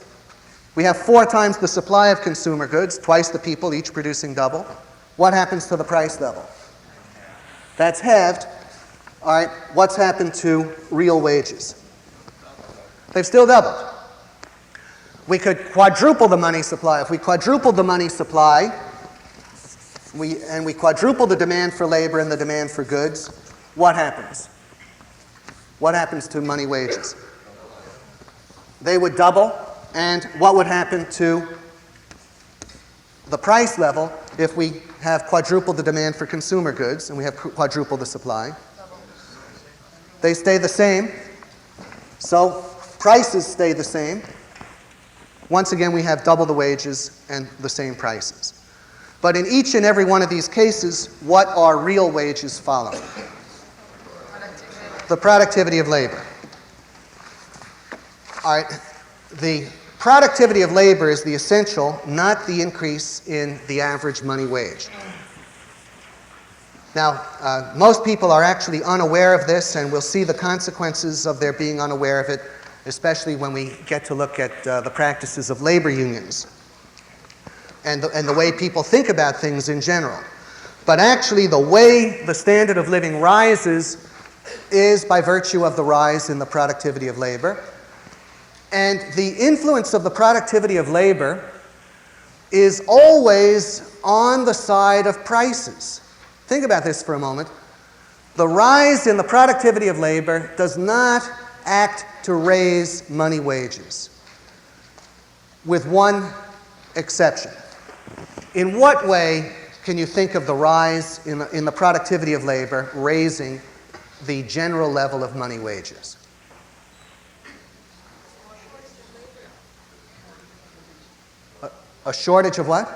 We have 4 times the supply of consumer goods, twice the people, each producing double. What happens to the price level? That's halved. All right, what's happened to real wages? They've still doubled. We could quadruple the money supply. If we quadrupled the money supply, and we quadruple the demand for labor and the demand for goods, what happens? What happens to money wages? They would double, and what would happen to the price level if we have quadrupled the demand for consumer goods and we have quadrupled the supply? They stay the same, so prices stay the same. Once again, we have double the wages and the same prices. But in each and every one of these cases, what are real wages following? The productivity of labor. All right, the productivity of labor is the essential, not the increase in the average money wage. Now, most people are actually unaware of this, and we'll see the consequences of their being unaware of it, especially when we get to look at the practices of labor unions and the way people think about things in general. But actually, the way the standard of living rises is by virtue of the rise in the productivity of labor. And the influence of the productivity of labor is always on the side of prices. Think about this for a moment. The rise in the productivity of labor does not act to raise money wages, with one exception. In what way can you think of the rise in the productivity of labor raising the general level of money wages? A shortage of what?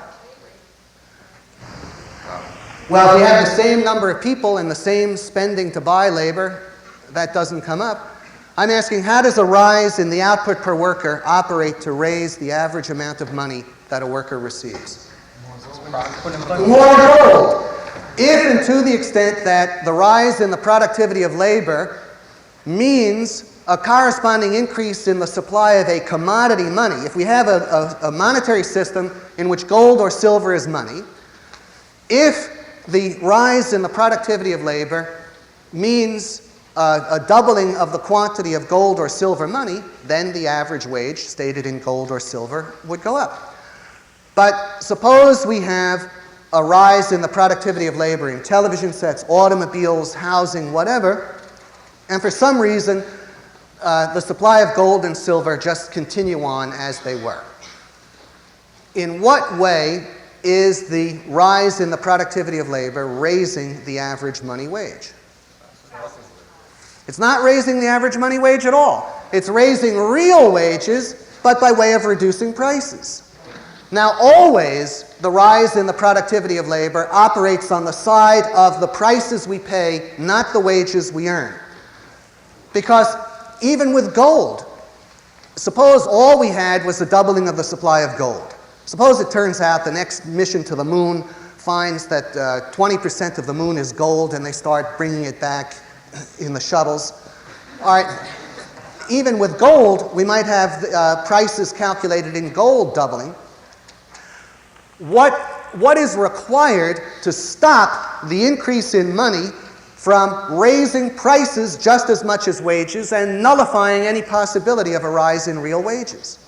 Well, if you have the same number of people and the same spending to buy labor, that doesn't come up. I'm asking, how does a rise in the output per worker operate to raise the average amount of money that a worker receives? More gold. If and to the extent that the rise in the productivity of labor means a corresponding increase in the supply of a commodity money. If we have a monetary system in which gold or silver is money, if the rise in the productivity of labor means a doubling of the quantity of gold or silver money, then the average wage stated in gold or silver would go up. But suppose we have a rise in the productivity of labor in television sets, automobiles, housing, whatever, and for some reason the supply of gold and silver just continue on as they were. In what way is the rise in the productivity of labor raising the average money wage? It's not raising the average money wage at all. It's raising real wages, but by way of reducing prices. Now, always, the rise in the productivity of labor operates on the side of the prices we pay, not the wages we earn. Because even with gold, suppose all we had was a doubling of the supply of gold. Suppose it turns out the next mission to the moon finds that 20% of the moon is gold and they start bringing it back in the shuttles. All right, even with gold, we might have prices calculated in gold doubling. What is required to stop the increase in money from raising prices just as much as wages and nullifying any possibility of a rise in real wages?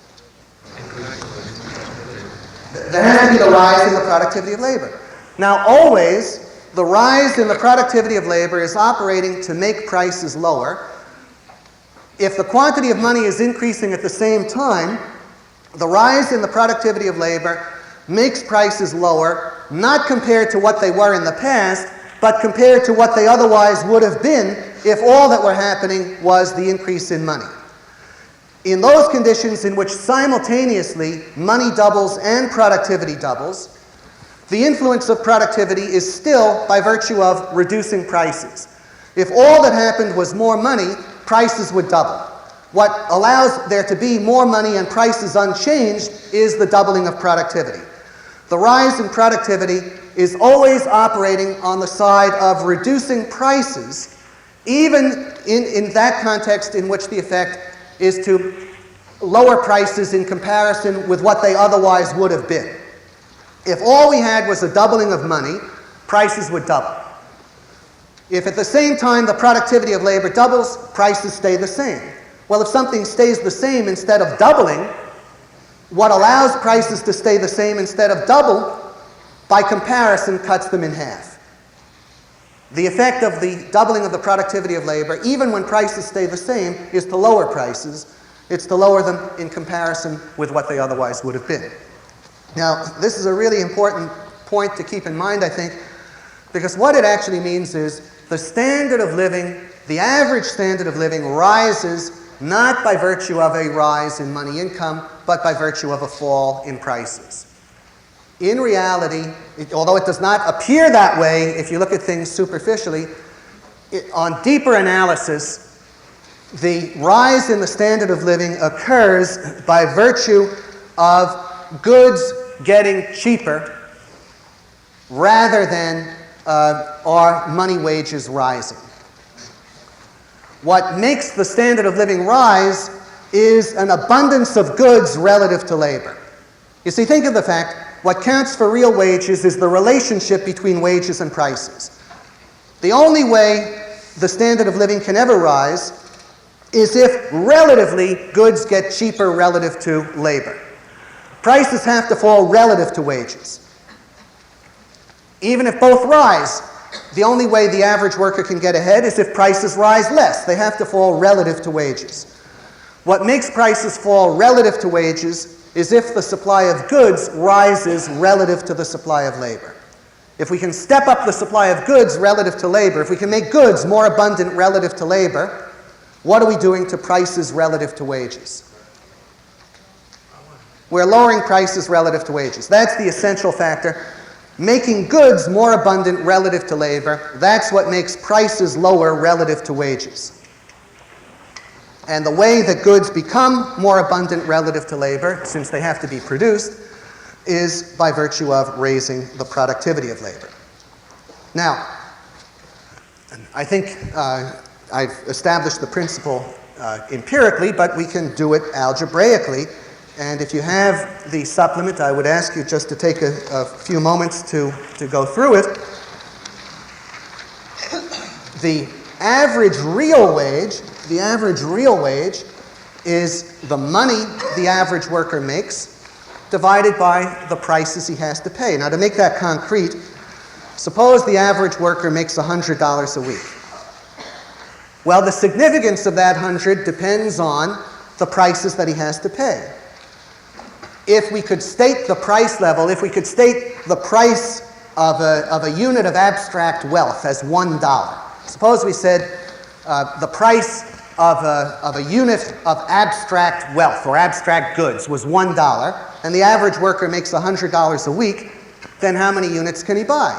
There has to be the rise in the productivity of labor. Now, always, the rise in the productivity of labor is operating to make prices lower. If the quantity of money is increasing at the same time, the rise in the productivity of labor makes prices lower, not compared to what they were in the past, but compared to what they otherwise would have been if all that were happening was the increase in money. In those conditions in which simultaneously money doubles and productivity doubles, the influence of productivity is still by virtue of reducing prices. If all that happened was more money, prices would double. What allows there to be more money and prices unchanged is the doubling of productivity. The rise in productivity is always operating on the side of reducing prices, even in that context in which the effect is to lower prices in comparison with what they otherwise would have been. If all we had was a doubling of money, prices would double. If at the same time the productivity of labor doubles, prices stay the same. Well, if something stays the same instead of doubling, what allows prices to stay the same instead of double, by comparison, cuts them in half. The effect of the doubling of the productivity of labor, even when prices stay the same, is to lower prices. It's to lower them in comparison with what they otherwise would have been. Now, this is a really important point to keep in mind, I think, because what it actually means is the standard of living, the average standard of living, rises not by virtue of a rise in money income, but by virtue of a fall in prices. In reality, although it does not appear that way if you look at things superficially, on deeper analysis, the rise in the standard of living occurs by virtue of goods getting cheaper rather than our money wages rising. What makes the standard of living rise is an abundance of goods relative to labor. You see, think of the fact, what counts for real wages is the relationship between wages and prices. The only way the standard of living can ever rise is if relatively goods get cheaper relative to labor. Prices have to fall relative to wages. Even if both rise, the only way the average worker can get ahead is if prices rise less. They have to fall relative to wages. What makes prices fall relative to wages is if the supply of goods rises relative to the supply of labor. If we can step up the supply of goods relative to labor, if we can make goods more abundant relative to labor, what are we doing to prices relative to wages? We're lowering prices relative to wages. That's the essential factor. Making goods more abundant relative to labor, that's what makes prices lower relative to wages. And the way that goods become more abundant relative to labor, since they have to be produced, is by virtue of raising the productivity of labor. Now, I think I've established the principle empirically, but we can do it algebraically. And if you have the supplement, I would ask you just to take a few moments to go through it. The average real wage is the money the average worker makes divided by the prices he has to pay. Now, to make that concrete, suppose the average worker makes $100 a week. Well, the significance of that 100 depends on the prices that he has to pay. If we could state the price level, if we could state the price of a unit of abstract wealth as $1. Suppose we said the price of a unit of abstract wealth or abstract goods was $1, and the average worker makes $100 a week, then how many units can he buy?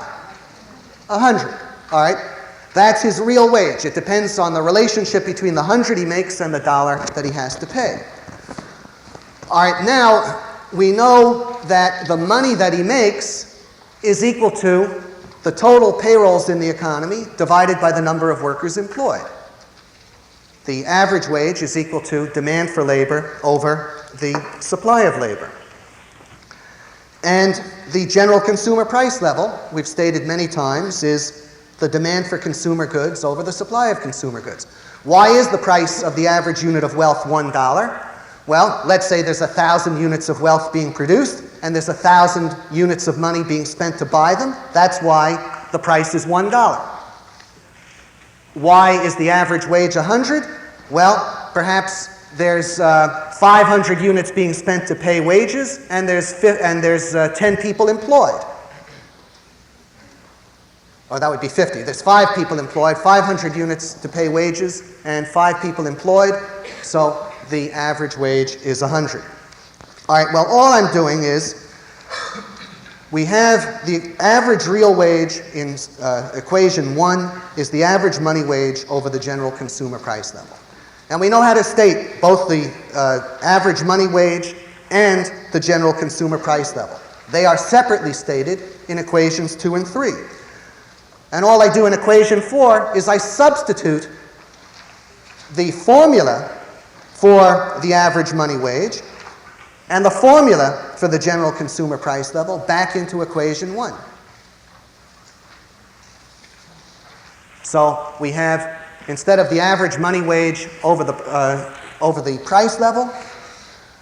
100, all right? That's his real wage. It depends on the relationship between the 100 he makes and the dollar that he has to pay. All right, now we know that the money that he makes is equal to the total payrolls in the economy divided by the number of workers employed. The average wage is equal to demand for labor over the supply of labor. And the general consumer price level, we've stated many times, is the demand for consumer goods over the supply of consumer goods. Why is the price of the average unit of wealth $1? Well, let's say there's 1,000 units of wealth being produced, and there's 1,000 units of money being spent to buy them. That's why the price is $1. Why is the average wage 100? Well, perhaps there's 500 units being spent to pay wages, and there's 10 people employed. Or that would be 50. There's 5 people employed, 500 units to pay wages, and 5 people employed, so the average wage is 100. All right, well, all I'm doing is we have the average real wage in equation 1 is the average money wage over the general consumer price level. And we know how to state both the average money wage and the general consumer price level. They are separately stated in equations 2 and 3. And all I do in equation 4 is I substitute the formula for the average money wage and the formula for the general consumer price level back into equation 1. So we have, instead of the average money wage over the price level,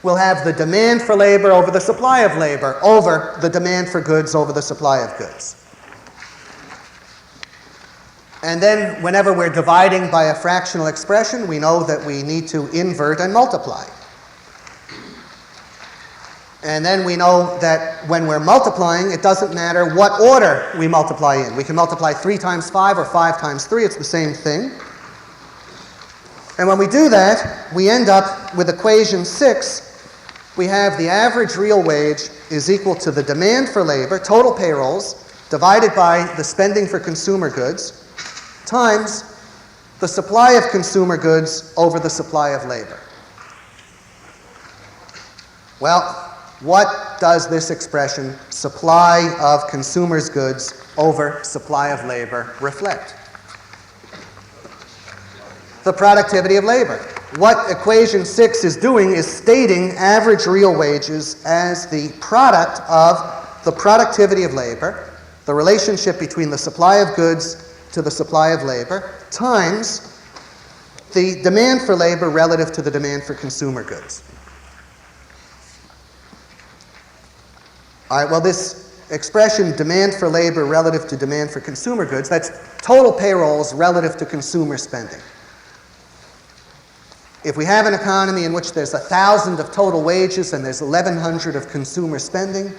we'll have the demand for labor over the supply of labor over the demand for goods over the supply of goods. And then whenever we're dividing by a fractional expression, we know that we need to invert and multiply. And then we know that when we're multiplying, it doesn't matter what order we multiply in. We can multiply 3 times 5 or 5 times 3. It's the same thing. And when we do that, we end up with equation 6. We have the average real wage is equal to the demand for labor, total payrolls, divided by the spending for consumer goods, times the supply of consumer goods over the supply of labor. Well, what does this expression, supply of consumers' goods over supply of labor, reflect? The productivity of labor. What equation 6 is doing is stating average real wages as the product of the productivity of labor, the relationship between the supply of goods to the supply of labor, times the demand for labor relative to the demand for consumer goods. All right, well, this expression, demand for labor relative to demand for consumer goods, that's total payrolls relative to consumer spending. If we have an economy in which there's 1,000 of total wages and there's 1,100 of consumer spending,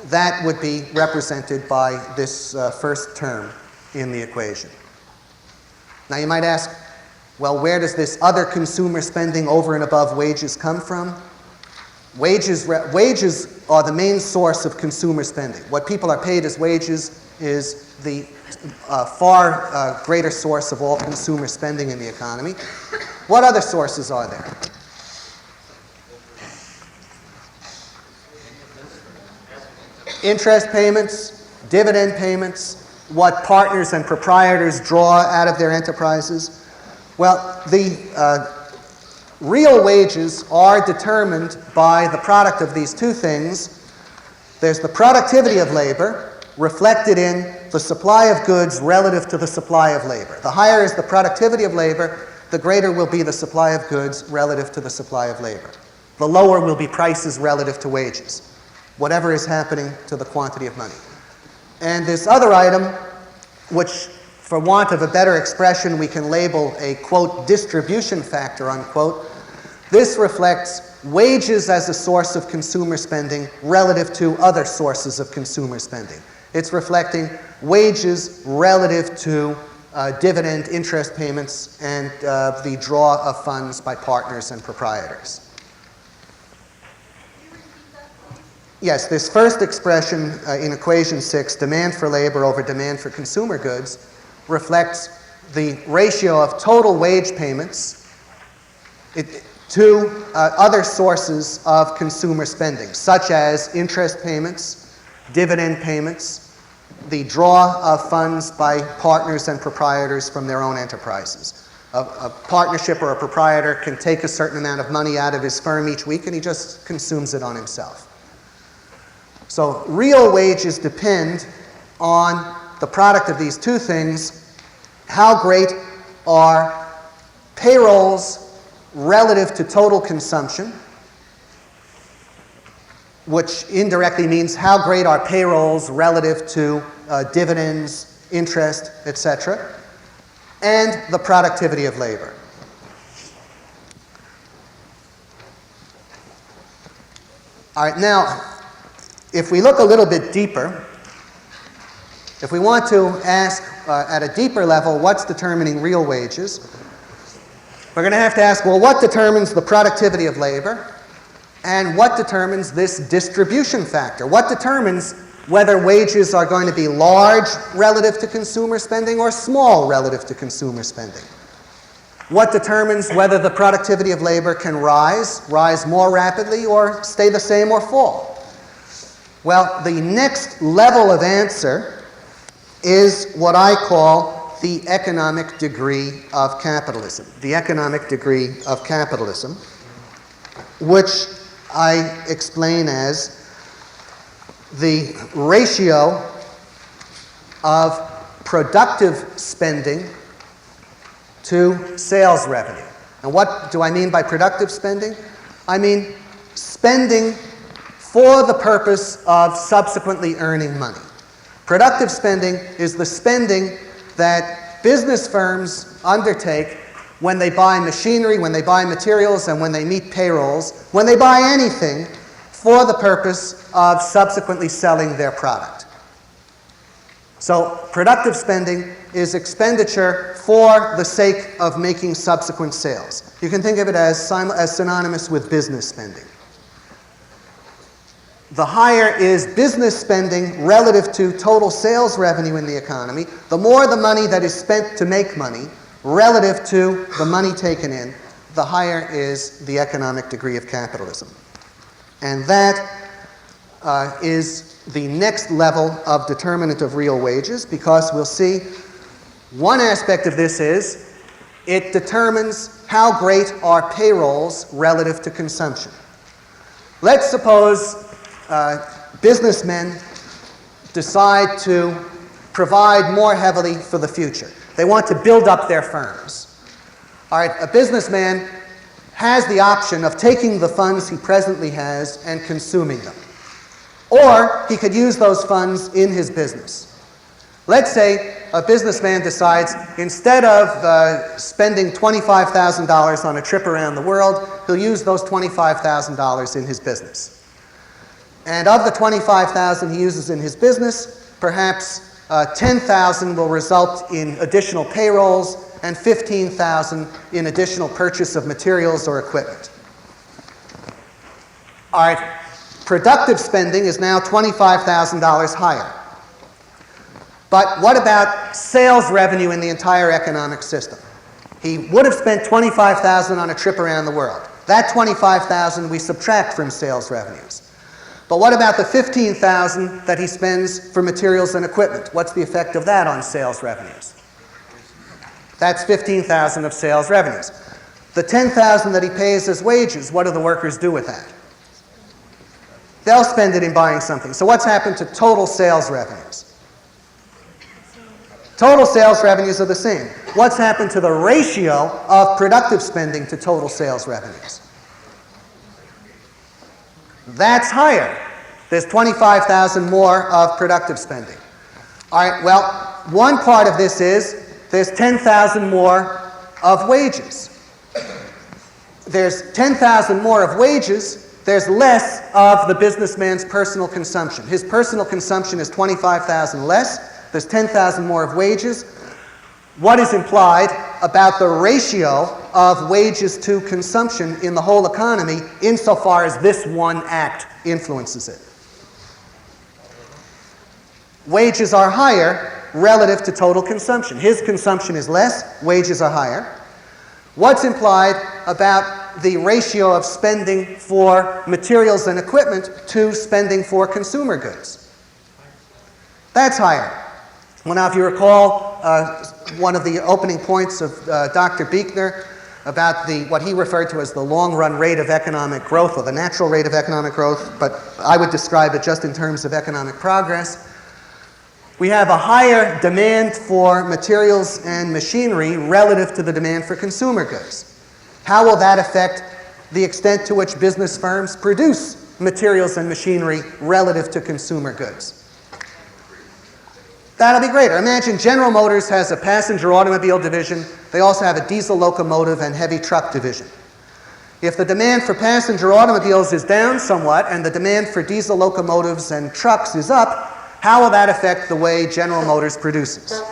that would be represented by this first term in the equation. Now you might ask, well, where does this other consumer spending over and above wages come from? Wages are the main source of consumer spending. What people are paid as wages is the far greater source of all consumer spending in the economy. What other sources are there? Interest payments, dividend payments, what partners and proprietors draw out of their enterprises. Well, the real wages are determined by the product of these two things. There's the productivity of labor, reflected in the supply of goods relative to the supply of labor. The higher is the productivity of labor, the greater will be the supply of goods relative to the supply of labor. The lower will be prices relative to wages, whatever is happening to the quantity of money. And this other item, which for want of a better expression we can label a, quote, distribution factor, unquote, this reflects wages as a source of consumer spending relative to other sources of consumer spending. It's reflecting wages relative to dividend interest payments and the draw of funds by partners and proprietors. Yes, this first expression in equation 6, demand for labor over demand for consumer goods, reflects the ratio of total wage payments to other sources of consumer spending, such as interest payments, dividend payments, the draw of funds by partners and proprietors from their own enterprises. A partnership or a proprietor can take a certain amount of money out of his firm each week and he just consumes it on himself. So real wages depend on the product of these two things. How great are payrolls relative to total consumption, which indirectly means how great are payrolls relative to dividends, interest, etc., and the productivity of labor. All right, now, if we look a little bit deeper, if we want to ask at a deeper level what's determining real wages, we're going to have to ask, well, what determines the productivity of labor? And what determines this distribution factor? What determines whether wages are going to be large relative to consumer spending or small relative to consumer spending? What determines whether the productivity of labor can rise more rapidly, or stay the same or fall? Well, the next level of answer is what I call the economic degree of capitalism. The economic degree of capitalism, which I explain as the ratio of productive spending to sales revenue. And what do I mean by productive spending? I mean spending for the purpose of subsequently earning money. Productive spending is the spending that business firms undertake when they buy machinery, when they buy materials, and when they meet payrolls, when they buy anything for the purpose of subsequently selling their product. So productive spending is expenditure for the sake of making subsequent sales. You can think of it as synonymous with business spending. The higher is business spending relative to total sales revenue in the economy, the more the money that is spent to make money relative to the money taken in, the higher is the economic degree of capitalism. And that is the next level of determinant of real wages, because we'll see one aspect of this is it determines how great are payrolls relative to consumption. Let's suppose businessmen decide to provide more heavily for the future. They want to build up their firms. All right, a businessman has the option of taking the funds he presently has and consuming them. Or he could use those funds in his business. Let's say a businessman decides, instead of spending $25,000 on a trip around the world, he'll use those $25,000 in his business. And of the $25,000 he uses in his business, perhaps $10,000 will result in additional payrolls and $15,000 in additional purchase of materials or equipment. All right, productive spending is now $25,000 higher. But what about sales revenue in the entire economic system? He would have spent $25,000 on a trip around the world. That $25,000 we subtract from sales revenues. But what about the $15,000 that he spends for materials and equipment? What's the effect of that on sales revenues? That's $15,000 of sales revenues. The $10,000 that he pays as wages, what do the workers do with that? They'll spend it in buying something. So what's happened to total sales revenues? Total sales revenues are the same. What's happened to the ratio of productive spending to total sales revenues? That's higher. There's 25,000 more of productive spending. All right, well, one part of this is there's 10,000 more of wages. There's 10,000 more of wages, there's less of the businessman's personal consumption. His personal consumption is 25,000 less. There's 10,000 more of wages. What is implied about the ratio of wages to consumption in the whole economy insofar as this one act influences it? Wages are higher relative to total consumption. His consumption is less, wages are higher. What's implied about the ratio of spending for materials and equipment to spending for consumer goods? That's higher. Well, now, if you recall one of the opening points of Dr. Buechner about what he referred to as the long-run rate of economic growth, or the natural rate of economic growth, but I would describe it just in terms of economic progress. We have a higher demand for materials and machinery relative to the demand for consumer goods. How will that affect the extent to which business firms produce materials and machinery relative to consumer goods? That'll be greater. Imagine General Motors has a passenger automobile division. They also have a diesel locomotive and heavy truck division. If the demand for passenger automobiles is down somewhat and the demand for diesel locomotives and trucks is up, how will that affect the way General Motors produces?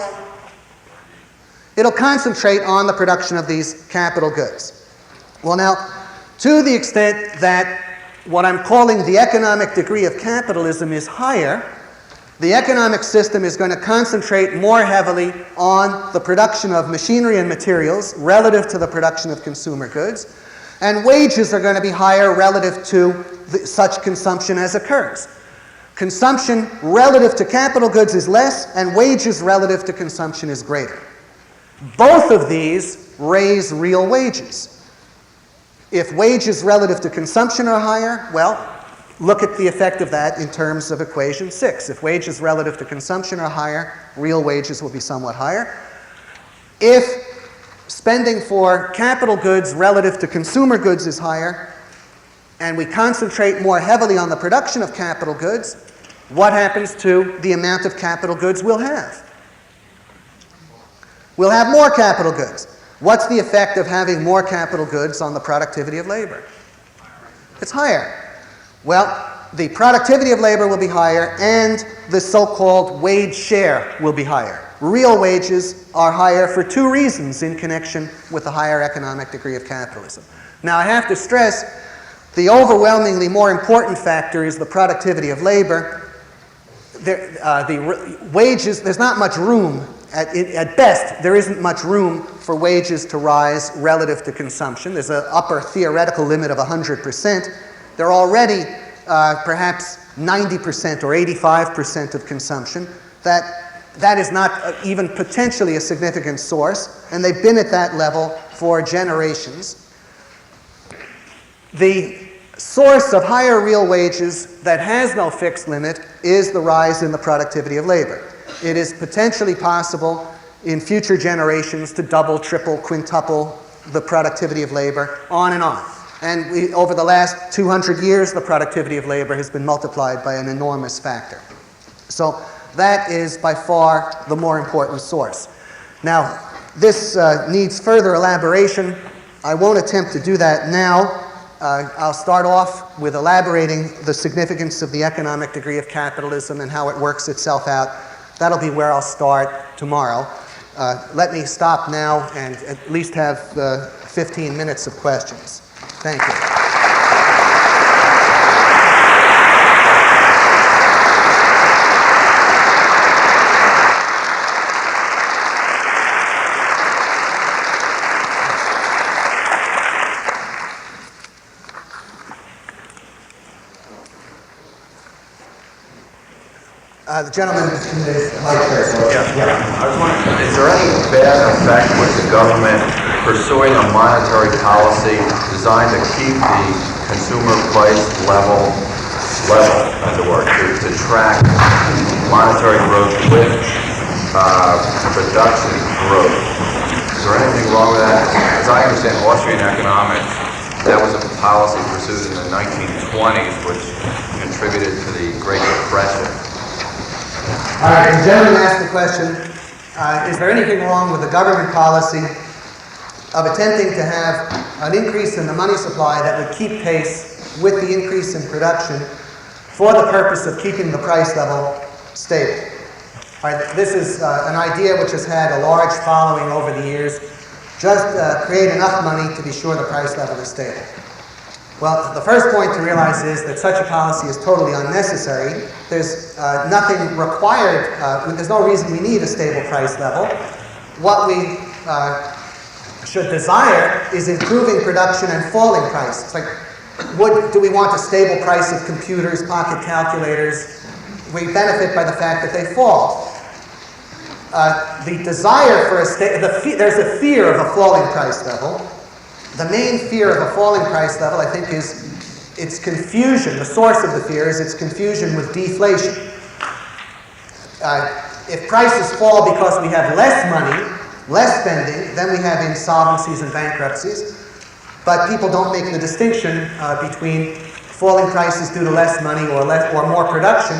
It'll concentrate on the production of these capital goods. Well, now, to the extent that what I'm calling the economic degree of capitalism is higher, the economic system is going to concentrate more heavily on the production of machinery and materials relative to the production of consumer goods, and wages are going to be higher relative to such consumption as occurs. Consumption relative to capital goods is less, and wages relative to consumption is greater. Both of these raise real wages. If wages relative to consumption are higher, well, look at the effect of that in terms of equation 6. If wages relative to consumption are higher, real wages will be somewhat higher. If spending for capital goods relative to consumer goods is higher, and we concentrate more heavily on the production of capital goods, what happens to the amount of capital goods we'll have? We'll have more capital goods. What's the effect of having more capital goods on the productivity of labor? It's higher. Well, the productivity of labor will be higher, and the so-called wage share will be higher. Real wages are higher for two reasons in connection with the higher economic degree of capitalism. Now, I have to stress, the overwhelmingly more important factor is the productivity of labor. The wages, there's not much room. At best, there isn't much room for wages to rise relative to consumption. There's an upper theoretical limit of 100%. They're already perhaps 90% or 85% of consumption. That is not even potentially a significant source, and they've been at that level for generations. The source of higher real wages that has no fixed limit is the rise in the productivity of labor. It is potentially possible in future generations to double, triple, quintuple the productivity of labor, on and on. And over the last 200 years, the productivity of labor has been multiplied by an enormous factor. So that is by far the more important source. Now, this needs further elaboration. I won't attempt to do that now. I'll start off with elaborating the significance of the economic degree of capitalism and how it works itself out. That'll be where I'll start tomorrow. Let me stop now and at least have 15 minutes of questions. Thank you. The gentleman. I was wondering, is there any bad effect with the government pursuing a monetary policy designed to keep the consumer price level track monetary growth with production growth. Is there anything wrong with that? As I understand Austrian economics, that was a policy pursued in the 1920s, which contributed to the Great Depression. All right, the gentleman asked the question, is there anything wrong with the government policy of attempting to have an increase in the money supply that would keep pace with the increase in production for the purpose of keeping the price level stable? All right, this is an idea which has had a large following over the years. Just create enough money to be sure the price level is stable. Well, the first point to realize is that such a policy is totally unnecessary. There's nothing required, there's no reason we need a stable price level. What we should desire is improving production and falling prices. Like, do we want a stable price of computers, pocket calculators? We benefit by the fact that they fall. The desire for there's a fear of a falling price level. The main fear of a falling price level, I think, is its confusion. The source of the fear is its confusion with deflation. If prices fall because we have less money, less spending, then we have insolvencies and bankruptcies. But people don't make the distinction between falling prices due to less money or more production.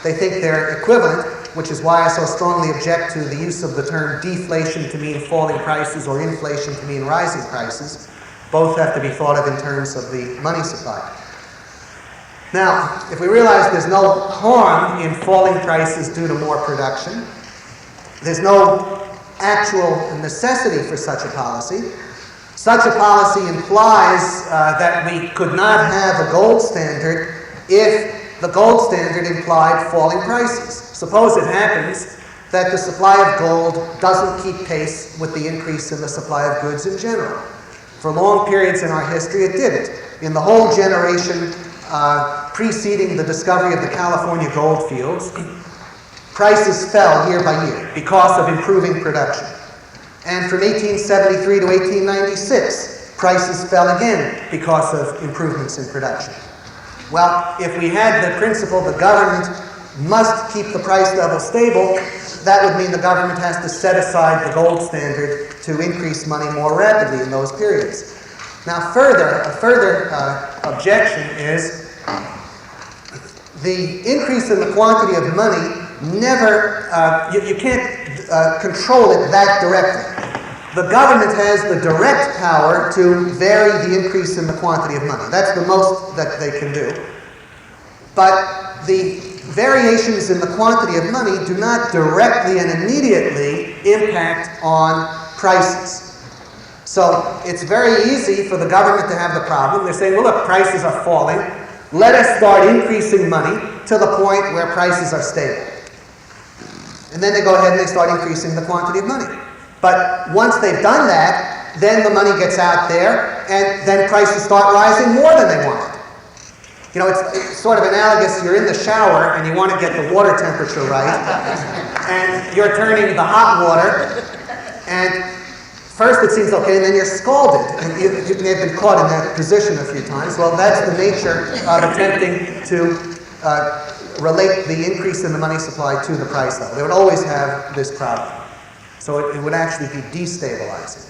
They think they're equivalent, which is why I so strongly object to the use of the term deflation to mean falling prices or inflation to mean rising prices. Both have to be thought of in terms of the money supply. Now, if we realize there's no harm in falling prices due to more production, there's no actual necessity for such a policy. Such a policy implies that we could not have a gold standard if the gold standard implied falling prices. Suppose it happens that the supply of gold doesn't keep pace with the increase in the supply of goods in general. For long periods in our history, it didn't. In the whole generation preceding the discovery of the California gold fields, prices fell year by year because of improving production. And from 1873 to 1896, prices fell again because of improvements in production. Well, if we had the principle the government must keep the price level stable, that would mean the government has to set aside the gold standard to increase money more rapidly in those periods. Now a further objection is the increase in the quantity of money never, you can't control it that directly. The government has the direct power to vary the increase in the quantity of money. That's the most that they can do. But the variations in the quantity of money do not directly and immediately impact on prices. So it's very easy for the government to have the problem. They're saying, well, look, prices are falling. Let us start increasing money to the point where prices are stable. And then they go ahead and they start increasing the quantity of money. But once they've done that, then the money gets out there, and then prices start rising more than they wanted. You know, it's sort of analogous. You're in the shower, and you want to get the water temperature right, and you're turning the hot water, and first it seems okay, and then you're scalded. And you may have been caught in that position a few times. Well, that's the nature of attempting to relate the increase in the money supply to the price level. They would always have this problem. So it would actually be destabilizing.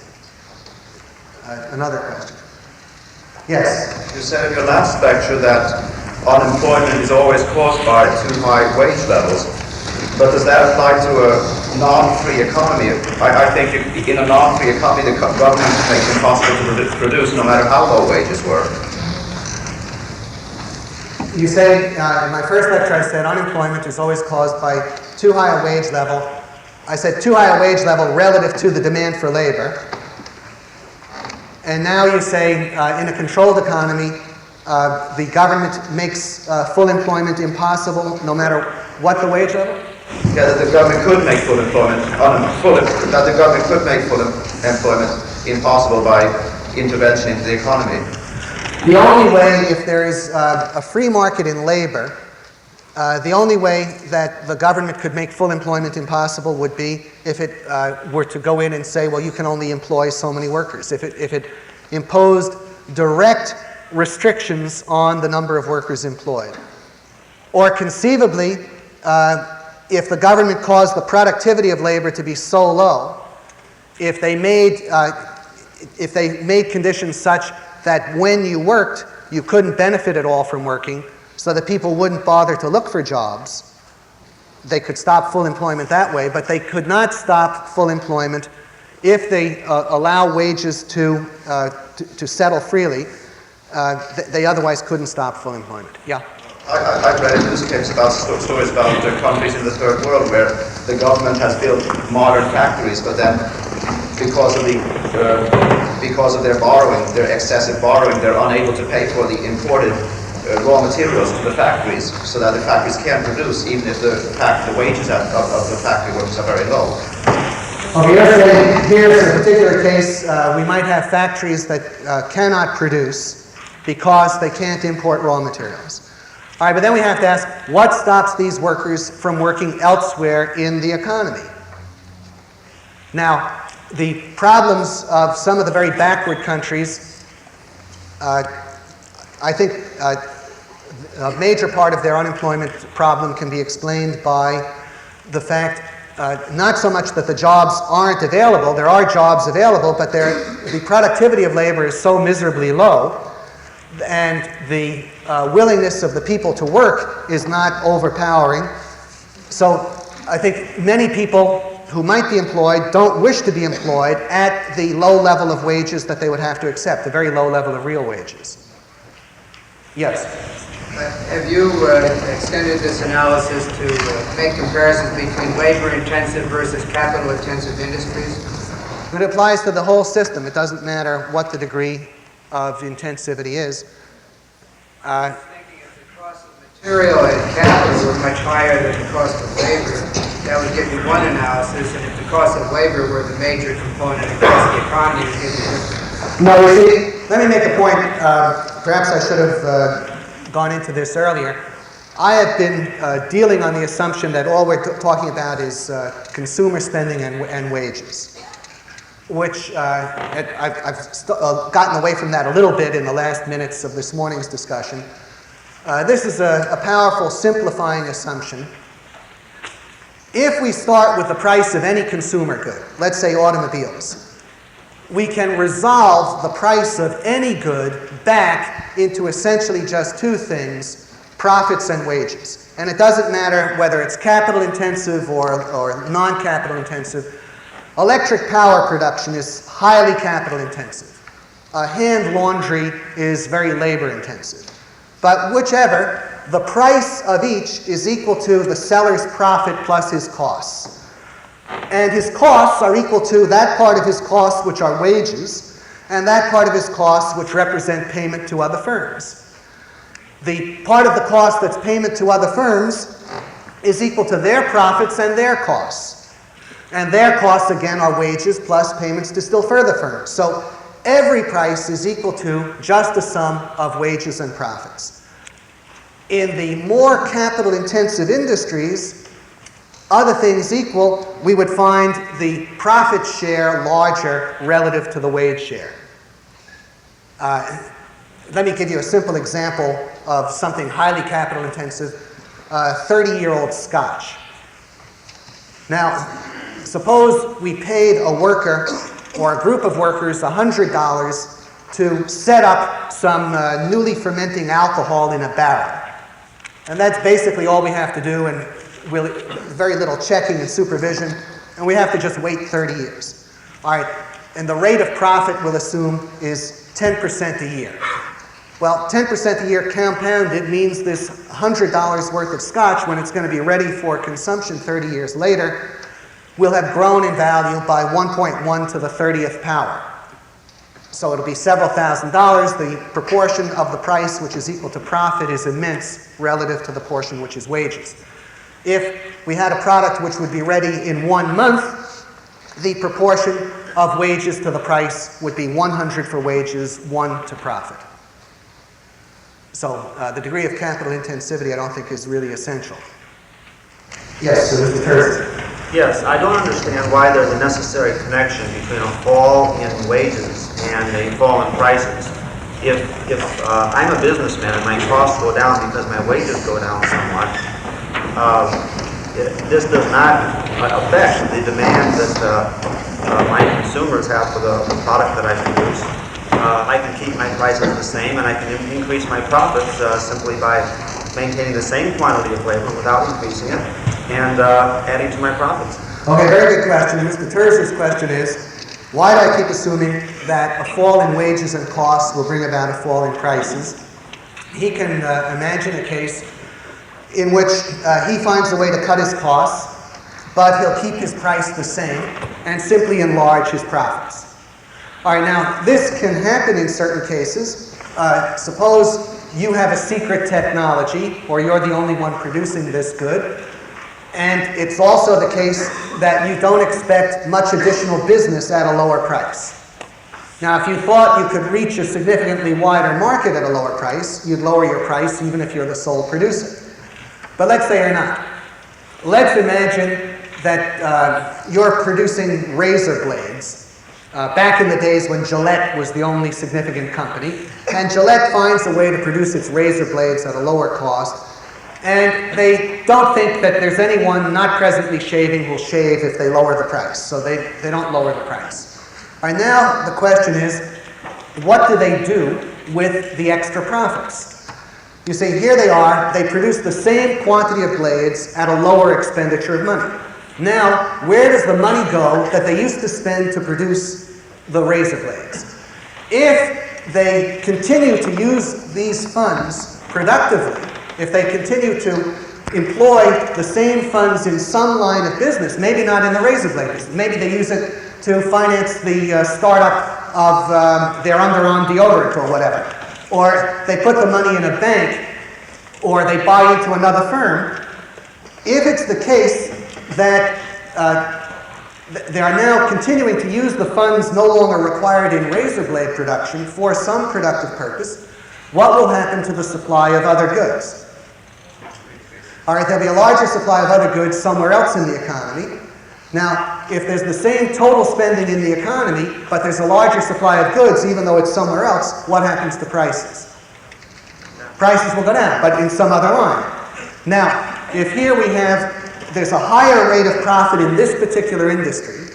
Another question. Yes? You said in your last lecture that unemployment is always caused by too high wage levels. But does that apply to a non-free economy? I think in a non-free economy, the government makes it impossible to produce no matter how low wages were. You say, in my first lecture, I said unemployment is always caused by too high a wage level. I said too high a wage level relative to the demand for labor. And now you say in a controlled economy, the government makes full employment impossible no matter what the wage level? Yeah, that the government could make full employment, that the government could make full employment impossible by intervention into the economy. The only way, if there is a free market in labor, the only way that the government could make full employment impossible would be if it were to go in and say, well, you can only employ so many workers. If it imposed direct restrictions on the number of workers employed. Or conceivably, if the government caused the productivity of labor to be so low, if they made conditions such that when you worked, you couldn't benefit at all from working, so that people wouldn't bother to look for jobs, they could stop full employment that way, but they could not stop full employment if they allow wages to settle freely. They otherwise couldn't stop full employment. Yeah? I've read in newspapers about stories about countries in the third world where the government has built modern factories, but then because of their borrowing, their excessive borrowing, they're unable to pay for the imported raw materials to the factories, so that the factories can't produce, even if the wages of the factory workers are very low. Here's a particular case. We might have factories that cannot produce because they can't import raw materials. All right, but then we have to ask, what stops these workers from working elsewhere in the economy? Now, the problems of some of the very backward countries, I think a major part of their unemployment problem can be explained by the fact not so much that the jobs aren't available, there are jobs available, but the productivity of labor is so miserably low, and the willingness of the people to work is not overpowering. So I think many people who might be employed don't wish to be employed at the low level of wages that they would have to accept, the very low level of real wages. Yes? Have you extended this analysis to make comparisons between labor-intensive versus capital-intensive industries? It applies to the whole system. It doesn't matter what the degree of intensivity is. I was thinking if the cost of material and capital were much higher than the cost of labor, that would give you one analysis, and if the cost of labor were the major component across the economy, it would give you different. No, you see, let me make a point. Perhaps I should have gone into this earlier. I have been dealing on the assumption that all we're talking about is consumer spending and wages, which I've gotten away from that a little bit in the last minutes of this morning's discussion. This is a powerful simplifying assumption. If we start with the price of any consumer good, let's say automobiles, we can resolve the price of any good back into essentially just two things, profits and wages. And it doesn't matter whether it's capital intensive or non-capital intensive. Electric power production is highly capital intensive. Hand laundry is very labor intensive. But whichever, the price of each is equal to the seller's profit plus his costs. And his costs are equal to that part of his costs which are wages, and that part of his costs which represent payment to other firms. The part of the cost that's payment to other firms is equal to their profits and their costs. And their costs, again, are wages plus payments to still further firms. So every price is equal to just the sum of wages and profits. In the more capital-intensive industries, other things equal, we would find the profit share larger relative to the wage share. Let me give you a simple example of something highly capital-intensive, 30-year-old Scotch. Now, suppose we paid a worker or a group of workers $100 to set up some newly fermenting alcohol in a barrel. And that's basically all we have to do, and very little checking and supervision, and we have to just wait 30 years. All right, and the rate of profit we'll assume is 10% a year. Well, 10% a year compounded means this $100 worth of Scotch, when it's going to be ready for consumption 30 years later, will have grown in value by 1.1 to the 30th power. So it'll be several $1,000s. The proportion of the price which is equal to profit is immense relative to the portion which is wages. If we had a product which would be ready in 1 month, the proportion of wages to the price would be 100 for wages, 1 to profit. So the degree of capital intensivity I don't think is really essential. Yes, so Mr. Thurston. Yes, I don't understand why there's a necessary connection between a fall in wages and a fall in prices. if I'm a businessman and my costs go down because my wages go down somewhat, this does not affect the demand that my consumers have for the product that I produce. I can keep my prices the same, and I can increase my profits simply by maintaining the same quantity of labor without increasing it and adding to my profits. Okay, very good question. Mr. Terzer's question is, why do I keep assuming that a fall in wages and costs will bring about a fall in prices? He can imagine a case in which he finds a way to cut his costs, but he'll keep his price the same and simply enlarge his profits. All right, now this can happen in certain cases. Suppose you have a secret technology, or you're the only one producing this good, and it's also the case that you don't expect much additional business at a lower price. Now, if you thought you could reach a significantly wider market at a lower price, you'd lower your price even if you're the sole producer. But let's say you're not. Let's imagine that you're producing razor blades. Back in the days when Gillette was the only significant company, and Gillette finds a way to produce its razor blades at a lower cost, and they don't think that there's anyone not presently shaving who'll shave if they lower the price, so they don't lower the price. All right, now the question is, what do they do with the extra profits? You see, here they are, they produce the same quantity of blades at a lower expenditure of money. Now, where does the money go that they used to spend to produce the razor blades? If they continue to use these funds productively, if they continue to employ the same funds in some line of business, maybe not in the razor blade business, maybe they use it to finance the startup of their underarm deodorant or whatever, or they put the money in a bank, or they buy into another firm. If it's the case that they are now continuing to use the funds no longer required in razor blade production for some productive purpose, what will happen to the supply of other goods? All right, there'll be a larger supply of other goods somewhere else in the economy. Now, if there's the same total spending in the economy, but there's a larger supply of goods even though it's somewhere else, what happens to prices? Prices will go down, but in some other line. Now, if here there's a higher rate of profit in this particular industry,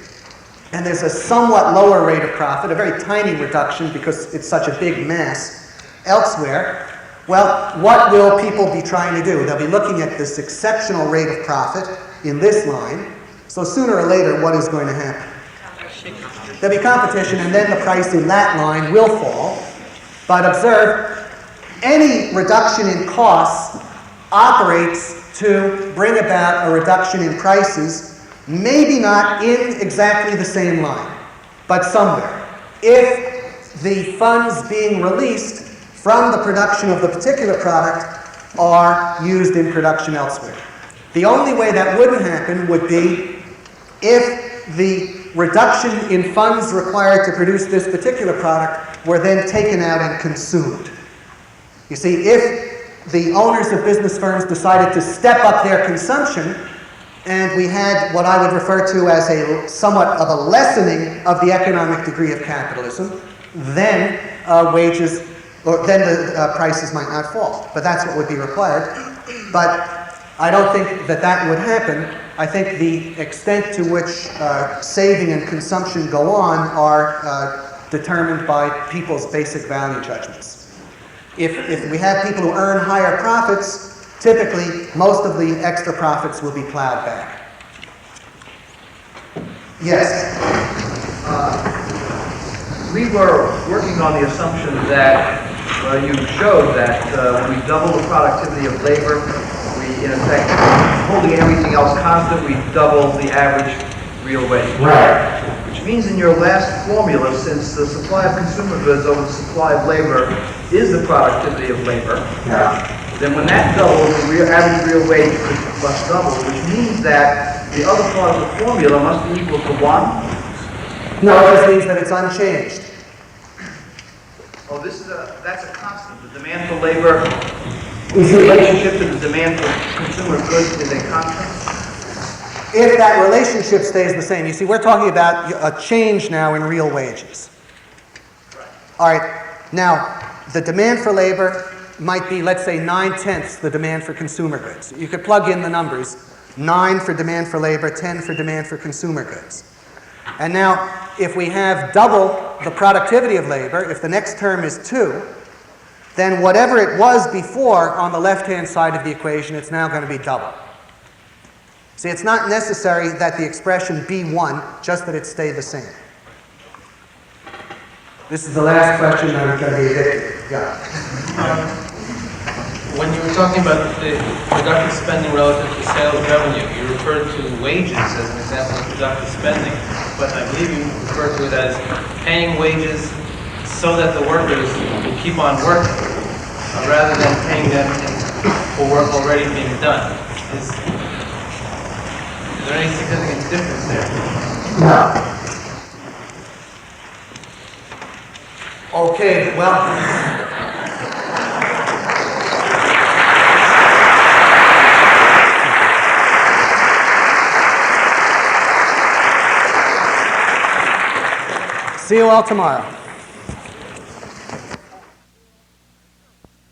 and there's a somewhat lower rate of profit, a very tiny reduction because it's such a big mass elsewhere, well, what will people be trying to do? They'll be looking at this exceptional rate of profit in this line, so sooner or later, what is going to happen? There'll be competition, and then the price in that line will fall. But observe, any reduction in costs operates to bring about a reduction in prices, maybe not in exactly the same line, but somewhere. If the funds being released from the production of the particular product are used in production elsewhere. The only way that wouldn't happen would be if the reduction in funds required to produce this particular product were then taken out and consumed. You see, if the owners of business firms decided to step up their consumption, and we had what I would refer to as a somewhat of a lessening of the economic degree of capitalism, then the prices might not fall. But that's what would be required. But I don't think that that would happen. I think the extent to which saving and consumption go on are determined by people's basic value judgments. If we have people who earn higher profits, typically most of the extra profits will be plowed back. Yes? We were working on the assumption that you showed that when we double the productivity of labor, we, in effect, holding everything else constant, we double the average real wage. Right. Which means in your last formula, since the supply of consumer goods over the supply of labor is the productivity of labor, then when that doubles, the average real wage must double, which means that the other part of the formula must be equal to 1. No, it just means that it's unchanged. Oh, that's a constant. The demand for labor, the relationship to the demand for consumer goods is a constant. If that relationship stays the same, you see, we're talking about a change now in real wages. All right. Now, the demand for labor might be, let's say, 9/10 the demand for consumer goods. You could plug in the numbers, 9 for demand for labor, 10 for demand for consumer goods. And now, if we have double the productivity of labor, if the next term is 2, then whatever it was before on the left-hand side of the equation, it's now going to be double. See, it's not necessary that the expression be 1, just that it stay the same. This is the last question I'm going to be addicted. Yeah. When you were talking about the productive spending relative to sales revenue, you referred to wages as an example of productive spending, but I believe you referred to it as paying wages so that the workers will keep on working, rather than paying them for work already being done. Is there any significant difference there? No. Okay, well, see you all tomorrow.